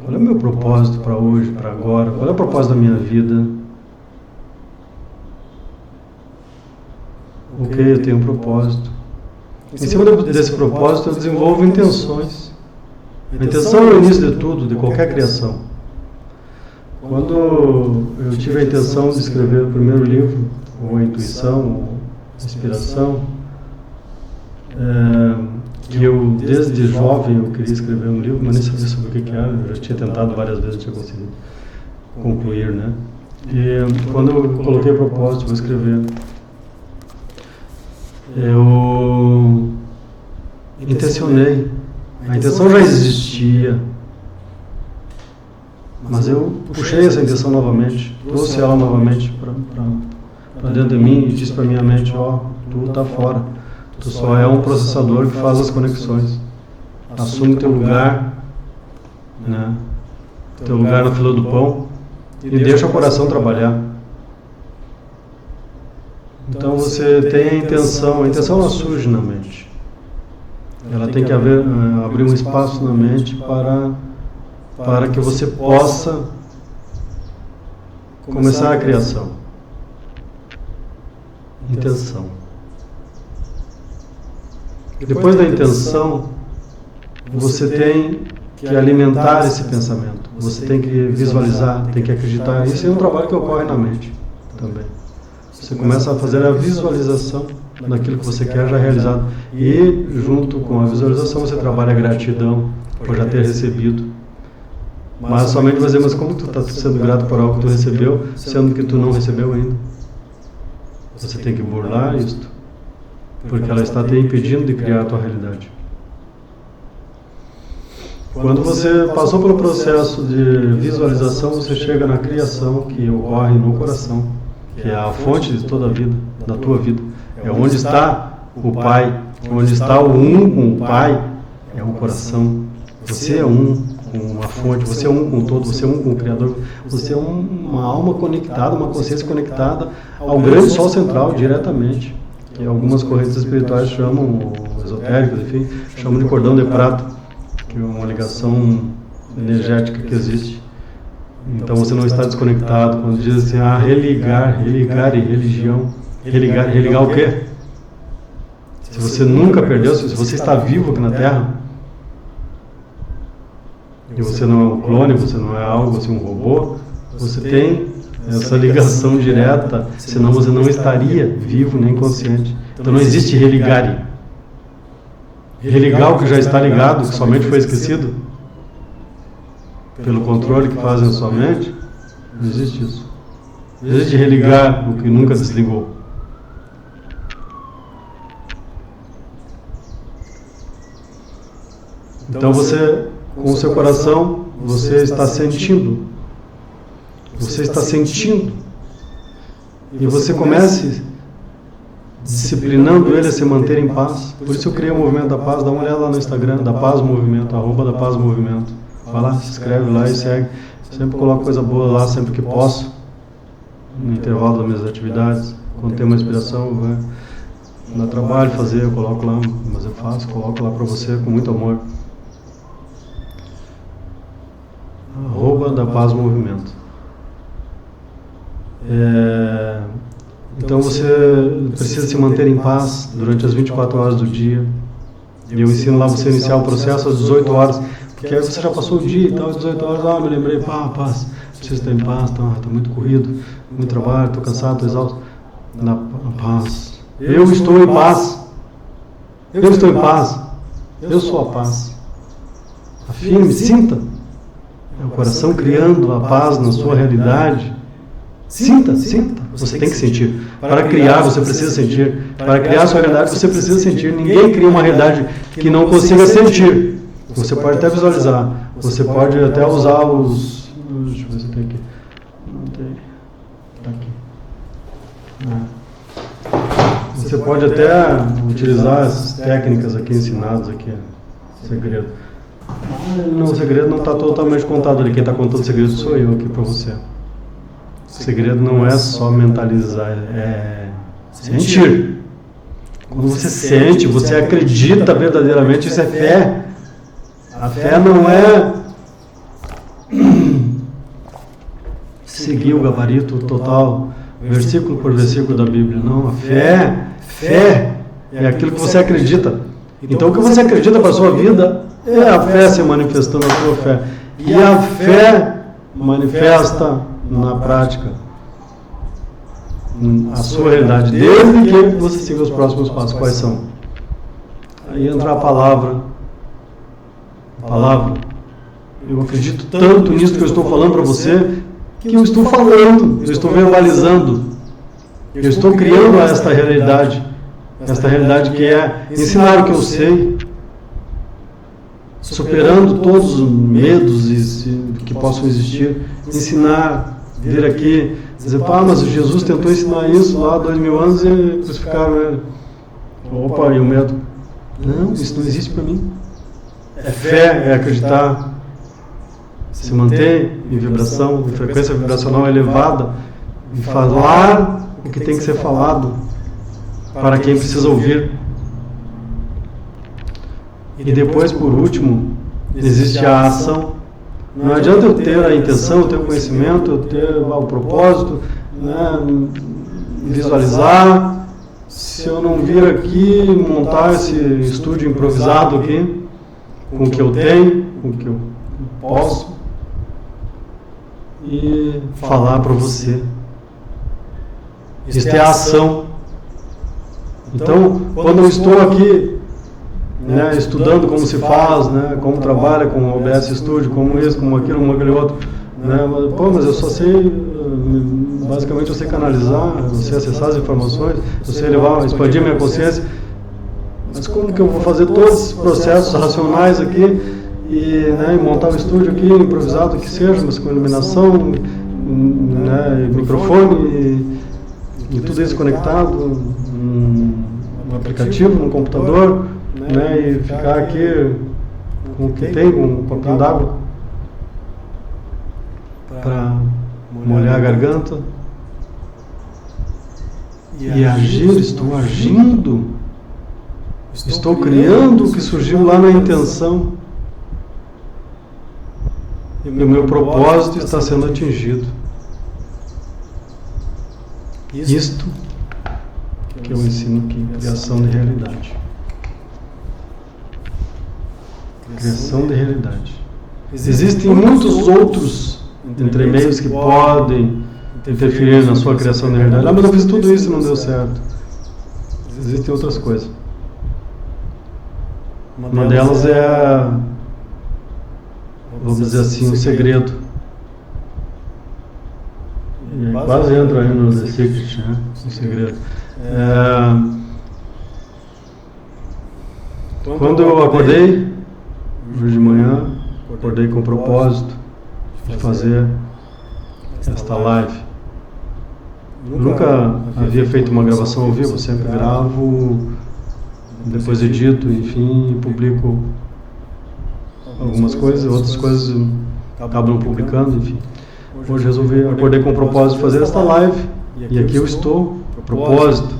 Qual é o meu propósito para hoje, para agora? Qual é o propósito da minha vida? Ok, eu tenho um propósito. Em cima desse propósito eu desenvolvo intenções. A intenção é o início de tudo, de qualquer criação. Quando eu tive a intenção de escrever o primeiro livro, ou a intuição, ou a inspiração, que eu desde jovem eu queria escrever um livro, mas nem sabia sobre o que era, eu já tinha tentado várias vezes, não tinha conseguido concluir, né? E quando eu coloquei o propósito, vou escrever, eu intencionei, a intenção já existia, mas eu puxei essa intenção novamente, trouxe ela novamente para dentro de mim e disse para minha mente, tu está fora, tu só é um processador que faz as conexões, assume teu lugar, né? Teu lugar na fila do pão e deixa o coração trabalhar. Então você tem a intenção não surge na mente. Ela tem que abrir um espaço na mente para que você possa começar a criação. Intenção. Depois da intenção, você tem que alimentar esse pensamento. Você tem que visualizar, tem que acreditar. Isso é um trabalho que ocorre na mente também. Você começa a fazer a visualização daquilo que você quer já realizado. E, junto com a visualização, você trabalha a gratidão por já ter recebido. Mas somente vai dizer, mas como tu está sendo grato por algo que tu recebeu, sendo que tu não recebeu ainda? Você tem que burlar isto, porque ela está te impedindo de criar a tua realidade. Quando você passou pelo processo de visualização, você chega na criação que ocorre no coração, que é a fonte de toda a vida, da tua vida. É onde está o Pai, onde está o um com o Pai, é o coração. Você é um com a fonte, você é um com o todo, você é um com o Criador, você é uma alma conectada, uma consciência conectada ao grande Sol Central diretamente, que algumas correntes espirituais chamam, esotéricas, enfim, chamam de cordão de prata, que é uma ligação energética que existe. Então você não está desconectado. Quando diz assim, religar e religião, religar o quê? Se você nunca perdeu, se você está vivo aqui na Terra, e você não é um clone, você não é algo assim, um robô, você tem essa ligação direta, senão você não estaria vivo nem consciente. Então não existe religar. Religar o que já está ligado, que somente foi esquecido, pelo controle que fazem a sua mente, não existe isso. Não existe religar o que nunca desligou. Então você, com o seu coração, você está sentindo. Você está sentindo. E você comece disciplinando ele a se manter em paz. Por isso eu criei o Movimento da Paz. Dá uma olhada lá no Instagram, da Paz Movimento, @da Paz Movimento. Vai lá, se inscreve lá e segue. Sempre coloco coisa boa lá, sempre que posso. No intervalo das minhas atividades. Quando tem uma inspiração, vai. Dá trabalho fazer, eu coloco lá, mas eu faço, coloco lá para você com muito amor. @da Paz Movimento. Então você precisa se manter em paz durante as 24 horas do dia. E eu ensino lá você iniciar o processo às 18 horas, porque aí você já passou o dia e tal, às 18 horas, me lembrei, paz, preciso estar em paz, tá muito corrido, muito trabalho, estou cansado, estou exausto. Na paz. Eu estou em paz. Eu estou em paz. Eu sou a paz. Afirme, sinta. É o coração criando a paz na sua realidade. Sinta. Você tem que sentir. Para criar, você precisa sentir. Para criar a sua realidade, você precisa sentir. Ninguém cria uma realidade que não consiga sentir. Você pode até visualizar. Você pode até usar os... Deixa eu ver se tem aqui. Não tem. Está aqui. Você pode até utilizar as técnicas aqui ensinadas aqui. Segredo. Não, o segredo não está totalmente contado ali. Quem está contando o segredo sou eu aqui para você. O segredo não é só mentalizar, é sentir. Quando você sente, você acredita verdadeiramente, isso é fé. A fé não é seguir o gabarito total, versículo por versículo da Bíblia. Não, a fé é aquilo que você acredita. Então o que você acredita para a sua vida é a fé se manifestando na sua fé. E a fé manifesta na prática a sua realidade, desde que você siga os próximos passos. Quais são? Aí entra a palavra. Eu acredito tanto nisso que eu estou falando para você, que eu estou falando, eu estou verbalizando, eu estou criando esta realidade que é ensinar o que eu sei, superando todos os medos que possam existir, ensinar, vir aqui, dizer, mas Jesus tentou ensinar isso lá há 2000 anos e crucificaram ele. Opa, e o medo? Não, isso não existe para mim. É fé, é acreditar, se manter em vibração, em frequência vibracional elevada, e falar o que tem que ser falado para quem precisa ouvir. E depois, por último, existe a ação. Não adianta eu ter a intenção, eu ter o conhecimento, eu ter o propósito, visualizar, se eu não vir aqui montar esse estúdio improvisado aqui, com o que eu tenho, com o que eu posso, e falar para você. Isso é a ação. Então, quando eu estou aqui, estudando como se faz, como trabalha com o OBS Studio, como isso, como aquilo, como aquele outro, mas eu só sei, basicamente eu sei canalizar, eu sei acessar as informações, eu sei expandir minha consciência, mas como que eu vou fazer todos esses processos racionais aqui e montar um estúdio aqui, improvisado que seja, mas com iluminação, microfone e tudo isso conectado no aplicativo, no computador, e ficar aqui com o que tem, com um copinho d'água para molhar a garganta e agir. Estou agindo, estou criando o que surgiu lá na intenção e o meu propósito está sendo atingido. Isto que eu ensino aqui, criação de realidade. Criação de realidade. Existem muitos outros entremeios que podem interferir na sua criação de realidade. Mas eu fiz tudo isso e não deu certo. Existem outras coisas. Uma delas é, vamos dizer assim, um segredo. E quase entro aí no The Secret, um segredo. Quando eu acordei, Hoje de manhã, acordei com o propósito de fazer esta live. Eu nunca havia feito uma gravação ao vivo, eu sempre gravo, depois edito, enfim, e publico algumas coisas, outras coisas acabam não publicando, enfim. Hoje acordei com o propósito de fazer esta live, e aqui eu estou, propósito,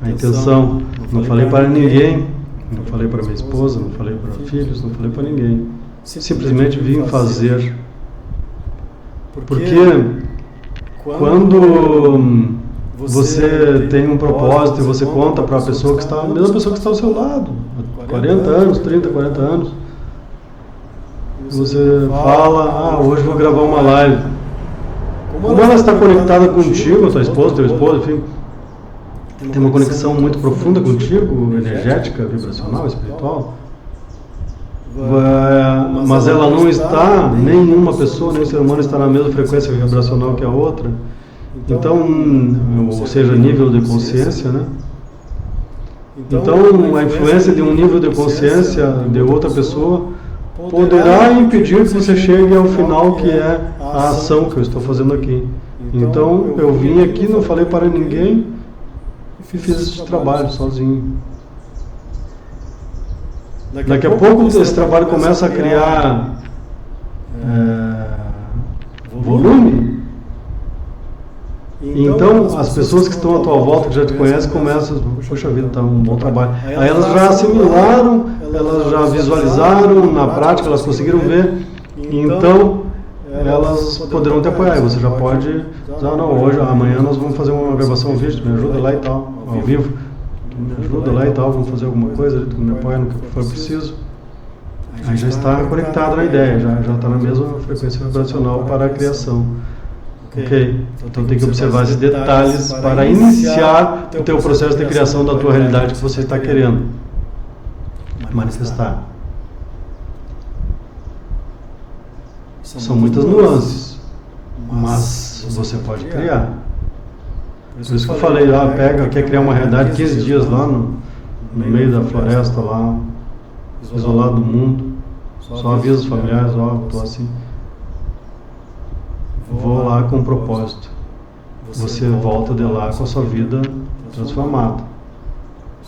a intenção. Não falei para ninguém, não falei para minha esposa, não falei para filhos, não falei para ninguém. Simplesmente vim fazer. Porque quando você tem um propósito e você conta para a mesma pessoa que está ao seu lado, há 40 anos, 30, 40 anos, você fala, hoje vou gravar uma live. Como ela está conectada contigo, tua esposa, teu esposo, enfim, tem uma conexão muito profunda contigo, energética, vibracional, espiritual, mas ela não está, nenhuma pessoa, nenhum ser humano está na mesma frequência vibracional que a outra. Então, ou seja, nível de consciência, né? Então, a influência de um nível de consciência de outra pessoa poderá impedir que você chegue ao final, que é a ação que eu estou fazendo aqui. Então, eu vim aqui, não falei para ninguém e fiz esse trabalho sozinho. Daqui a pouco esse trabalho começa a criar volume. Então, as pessoas que estão à tua volta, que já te conhecem, começam, poxa vida, está um bom trabalho. Aí elas já assimilaram, elas já visualizaram, na prática elas conseguiram ver, então elas poderão te apoiar. E você já pode dizer, não, hoje, amanhã nós vamos fazer uma gravação ao vídeo, me ajuda lá e tal, ao vivo. Me ajuda lá e tal, vamos fazer alguma coisa, tu me apoia no que for preciso. Aí já está conectado na ideia, já está na mesma frequência vibracional para a criação. Ok? Então tem que observar esses detalhes para iniciar o teu processo de criação da tua realidade que você está querendo manifestar. São muitas nuances, mas você pode criar. Por isso que eu falei, quer criar uma realidade 15 dias lá no meio da floresta, lá, isolado do mundo, só avisa os familiares, estou assim. Vou lá com um propósito. Você volta de lá com a sua vida transformada,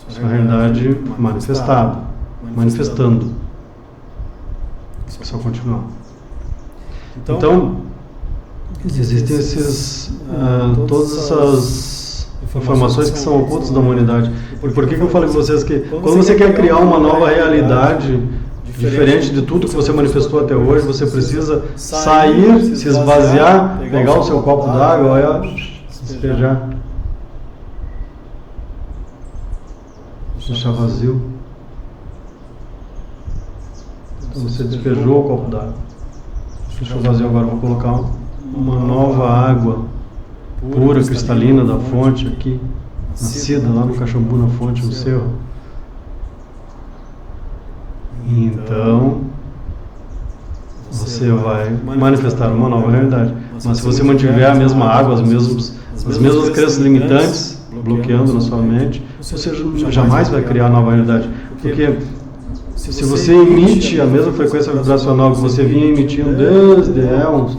sua realidade manifestada, manifestando. É só continuar. Então, existem todas essas informações que são ocultas da humanidade. E por que eu falei para vocês que quando você quer criar uma nova realidade diferente de tudo que você manifestou até hoje, você precisa sair, se esvaziar, pegar o seu copo d'água e despejar. Deixar vazio. Então você despejou o copo d'água. Deixou vazio, agora eu vou colocar uma nova água pura, cristalina da fonte aqui, nascida lá no Caxambu, na fonte, no cerro. Então, você vai manifestar uma nova realidade. Mas se você mantiver a mesma água, as mesmas crenças limitantes bloqueando na sua mente, você jamais vai criar a nova realidade. Porque se você emite a mesma frequência vibracional que você vinha emitindo desde éons,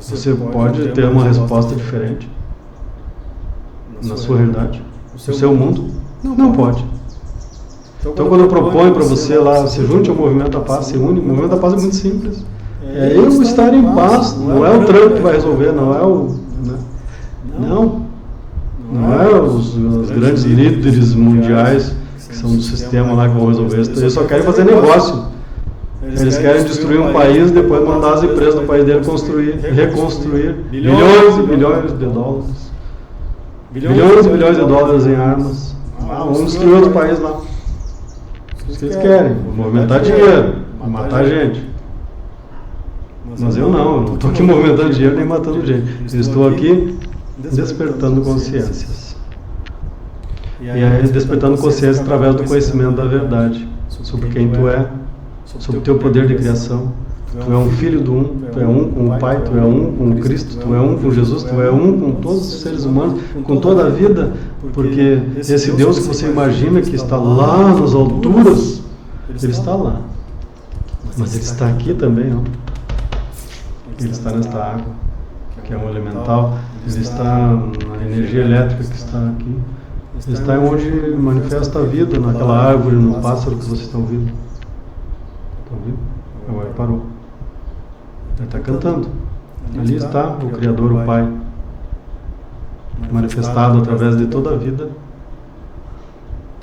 você pode ter uma resposta diferente na sua realidade, no seu mundo. Não pode. Então, quando eu proponho para você lá, se junte ao Movimento da Paz, se une. O Movimento da Paz é muito simples. É eu estar em paz, não é o Trump que vai resolver, não é o... Não é os grandes líderes mundiais que são do sistema lá que vão resolver isso. Eles só querem fazer negócio. Eles querem destruir um país e depois mandar as empresas do país dele reconstruir bilhões e bilhões de dólares. Bilhões e bilhões de dólares em armas. Vamos destruir outro país lá. Isso que eles querem, movimentar dinheiro, matar gente. Mas eu não estou aqui movimentando dinheiro nem matando gente. Eu estou aqui despertando consciências. E aí despertando consciência através do conhecimento da verdade sobre quem tu é, sobre o teu poder de criação. Tu é um filho do um, tu é um com o Pai, tu é um com o Cristo, tu é um com Jesus, tu é um com todos os seres humanos, com toda a vida, porque esse Deus que você imagina que está lá nas alturas, Ele está lá, mas ele está aqui também, ó. Ele está nesta água, que é um elemental. Ele está na energia elétrica que está aqui. Ele está onde manifesta a vida, naquela árvore, no pássaro que você está ouvindo. Está ouvindo? Agora parou. Ele está cantando. Ali está o Criador, o Pai, manifestado através de toda a vida.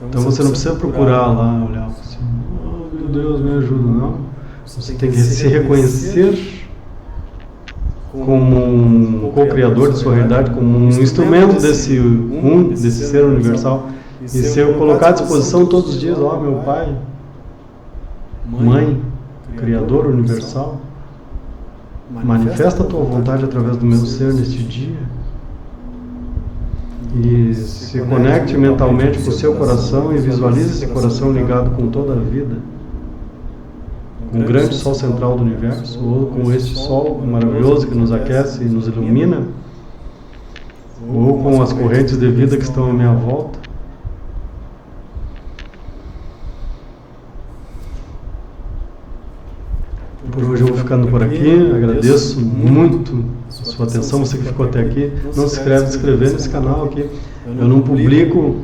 Então você não precisa procurar lá, olhar assim, oh meu Deus, me ajuda, não. Você tem que se reconhecer como um co-criador de sua realidade, como um instrumento desse ser universal, e ser colocado à disposição todos os dias. Ó, meu Pai, Mãe, Criador universal, manifesta a tua vontade através do meu ser neste dia. E se conecte mentalmente com o seu coração e visualize esse coração ligado com toda a vida, com o grande sol central do universo, ou com este sol maravilhoso que nos aquece e nos ilumina, ou com as correntes de vida que estão à minha volta. Por hoje eu vou ficando por aqui. Agradeço muito a sua atenção, você que ficou até aqui. Não se inscrever nesse canal aqui. Eu não publico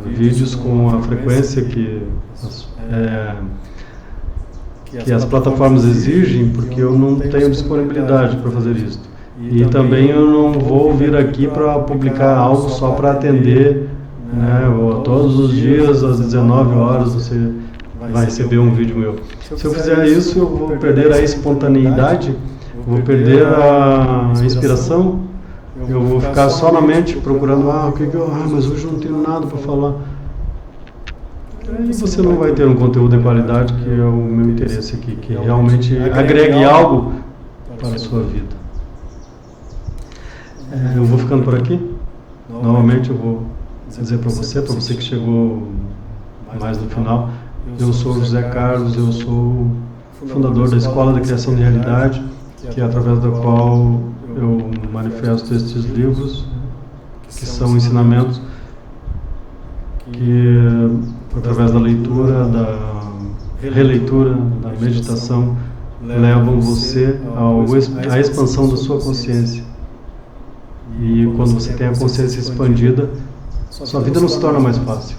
vídeos com a frequência que as plataformas exigem, porque eu não tenho disponibilidade para fazer isso. E também eu não vou vir aqui para publicar algo só para atender, todos os dias às 19 horas você vai receber um vídeo meu. Se eu fizer isso, eu vou perder a espontaneidade, vou perder a inspiração, eu vou ficar só na mente procurando, mas hoje não tenho nada para falar. E você não vai ter um conteúdo de qualidade, que é o meu interesse aqui, que realmente agregue algo para a sua vida. Eu vou ficando por aqui. Novamente eu vou dizer para você que chegou mais no final, eu sou José Carlos, eu sou fundador da Escola de Criação de Realidade, que é através da qual eu manifesto estes livros, que são ensinamentos que, através da leitura, da releitura, da meditação, levam você à expansão da sua consciência. E quando você tem a consciência expandida, sua vida não se torna mais fácil.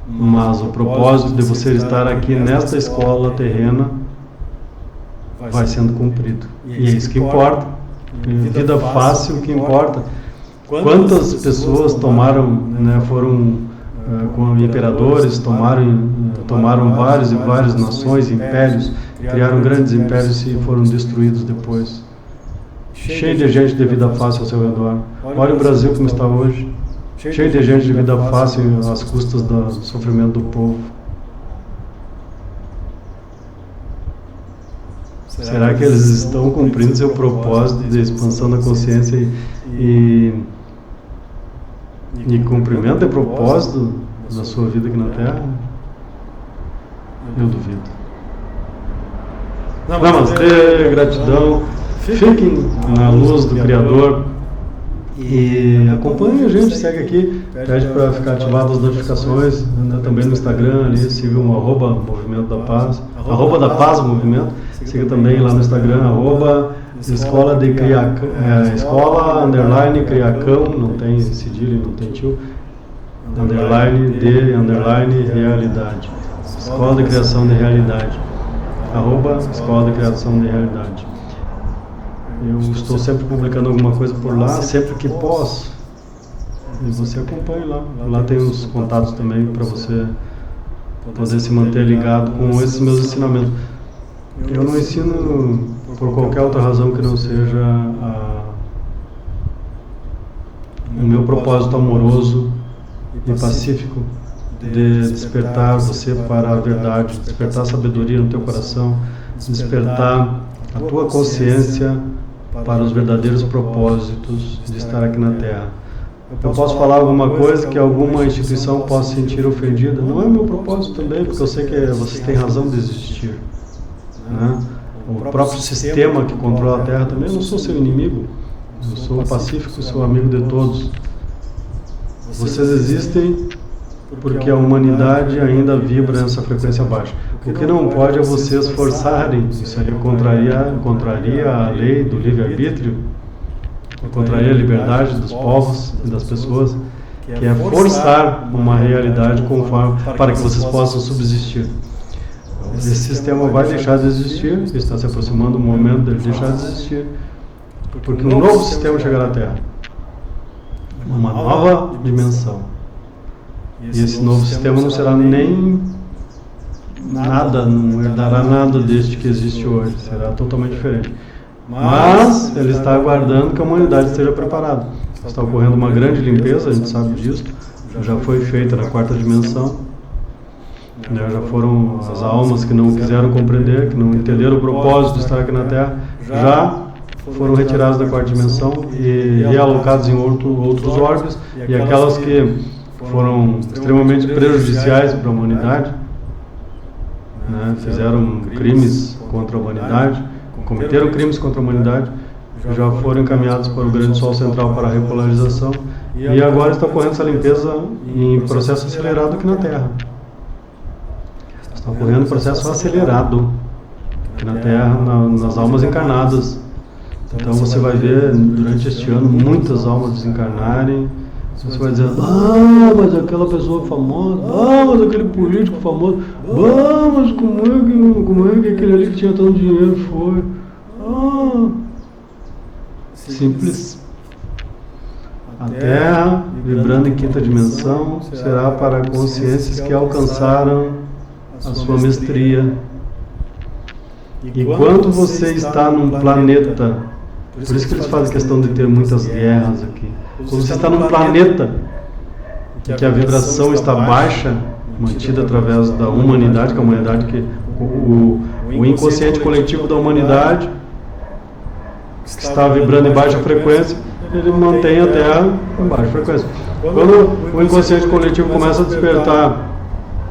Mas o propósito de você estar aqui nesta escola terrena vai sendo cumprido. E é isso que importa. Vida fácil, o que importa. Quantas pessoas foram com imperadores, tomaram várias e várias nações, impérios, criaram grandes impérios e foram destruídos depois. Cheio de gente de vida fácil ao seu redor. Olha o Brasil como está hoje. Cheio de gente de vida fácil às custas do sofrimento do povo. Será que eles estão cumprindo seu propósito de expansão da consciência e cumprimento de propósito da sua vida aqui na Terra? Eu duvido. Namastê, gratidão. Fiquem na luz do Criador. E acompanhe a gente, segue aqui, pede para ficar ativado as notificações, também no Instagram, ali, siga o @Movimento da Paz, @da-Paz Movimento, siga também lá no Instagram, Escola de Criacão, Escola_Criacão, não tem cedilha, não tem tio, _Realidade, Escola de Criação de Realidade, Escola de Criação de Realidade. Eu estou sempre publicando alguma coisa por lá, sempre que posso. E você acompanha lá. Lá tem os contatos também para você poder se manter ligado com esses meus ensinamentos. Eu não ensino por qualquer outra razão que não seja o meu propósito amoroso e pacífico de despertar você para a verdade, despertar a sabedoria no teu coração, despertar a tua consciência para os verdadeiros propósitos de estar aqui na Terra. Eu posso falar alguma coisa que alguma instituição possa sentir ofendida? Não é o meu propósito também, porque eu sei que vocês têm razão de existir. O próprio sistema que controla a Terra também, eu não sou seu inimigo. Eu sou pacífico, sou amigo de todos. Vocês existem porque a humanidade ainda vibra nessa frequência baixa. O que não pode é vocês forçarem, isso aí contraria a lei do livre-arbítrio, contraria a liberdade dos povos e das pessoas, que é forçar uma realidade conforme, para que vocês possam subsistir. Esse sistema vai deixar de existir, está se aproximando do momento dele deixar de existir, porque um novo sistema chegará à Terra, uma nova dimensão. E esse novo sistema não será nem nada, não herdará nada deste que existe hoje, será totalmente diferente. Mas ele está aguardando que a humanidade esteja preparada. Está ocorrendo uma grande limpeza, a gente sabe disso, já foi feita na quarta dimensão. Já foram as almas que não quiseram compreender, que não entenderam o propósito de estar aqui na Terra, já foram retiradas da quarta dimensão e realocadas em outros orbes, e aquelas que foram extremamente prejudiciais para a humanidade, né, fizeram crimes contra a humanidade, cometeram crimes contra a humanidade, já foram encaminhados para o grande Sol Central para a repolarização, e agora está ocorrendo essa limpeza em processo acelerado aqui na Terra. Está ocorrendo um processo acelerado aqui na Terra, nas almas encarnadas. Então você vai ver durante este ano muitas almas desencarnarem. Você vai dizer, mas aquela pessoa famosa, mas aquele político famoso, mas como é que aquele ali que tinha tanto dinheiro foi? Simples. A Terra, vibrando em quinta dimensão, será para consciências que alcançaram a sua mestria. Enquanto você está num planeta, por isso que eles fazem questão de ter muitas guerras aqui. Quando você está num planeta em que a vibração está baixa, mantida através da humanidade, que é a humanidade que o inconsciente coletivo da humanidade, que está vibrando em baixa frequência, ele mantém a Terra em baixa frequência. Quando o inconsciente coletivo começa a despertar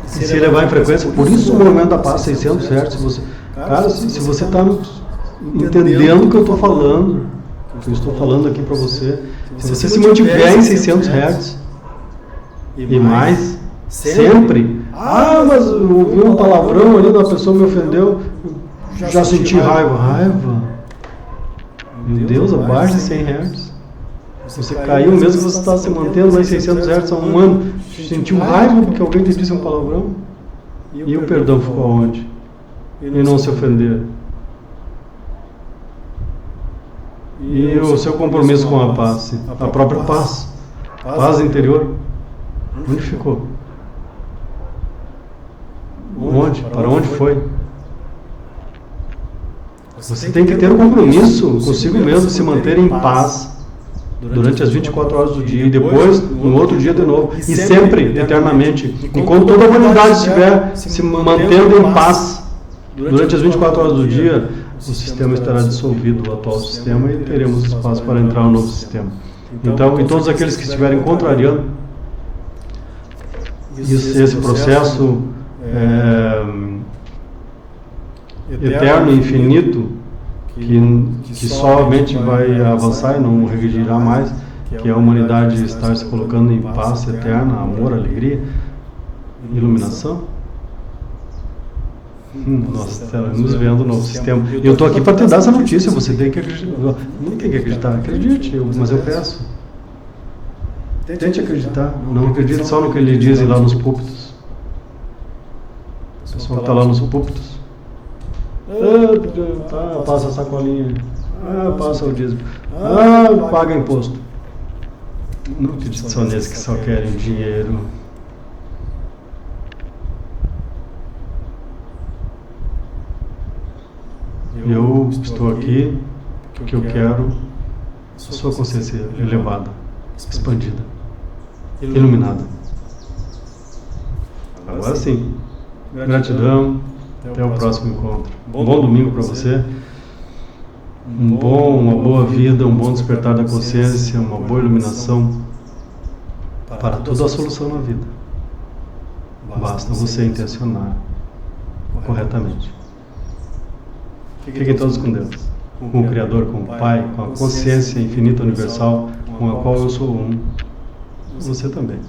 e se elevar em frequência, por isso o movimento da paz 600 Hz, se você está entendendo o que eu estou falando, o que eu estou falando aqui para você, se você se mantiver em 600 Hz e mais, sempre, mas eu ouvi um palavrão ali, uma pessoa me ofendeu, já senti raiva. Meu Deus, abaixo de 100 Hz. Você caiu mesmo que você está se mantendo lá em 600 Hz há um ano, sentiu raiva porque alguém te disse um palavrão? E o perdão ficou aonde? E não se ofender. E o seu compromisso com a paz, a própria paz, paz interior, onde ficou? Onde? Para onde foi? Você tem que ter um compromisso consigo mesmo, se manter em paz durante as 24 horas do dia e depois, no outro dia de novo, e sempre, eternamente. Enquanto toda a humanidade estiver se mantendo em paz durante as 24 horas do dia, o sistema estará dissolvido, o atual sistema, e teremos espaço para entrar um novo sistema. Então, e todos aqueles que estiverem contrariando esse processo eterno e infinito, que somente vai avançar e não regredirá mais, que é a humanidade estar se colocando em paz eterna, amor, alegria, iluminação. Nós estaremos vendo o novo sistema. E eu estou aqui para te dar essa notícia, você tem que acreditar. Não tem que acreditar, acredite, mas eu peço. Tente acreditar, não acredite só no que ele diz lá nos púlpitos. O pessoal que está lá nos púlpitos. Passa a sacolinha. Passa o dízimo. Paga imposto. Não acredito só nesses que só querem dinheiro. Eu estou aqui porque eu quero a sua consciência elevada, expandida, iluminada. Agora sim. Gratidão. Até o próximo encontro. Bom domingo para você. Uma boa vida, um bom despertar da consciência, uma boa iluminação para toda a solução na vida. Basta você intencionar corretamente. Fiquem todos com Deus, com o Criador, com o Pai, com a consciência infinita universal, com a qual eu sou um. Você também.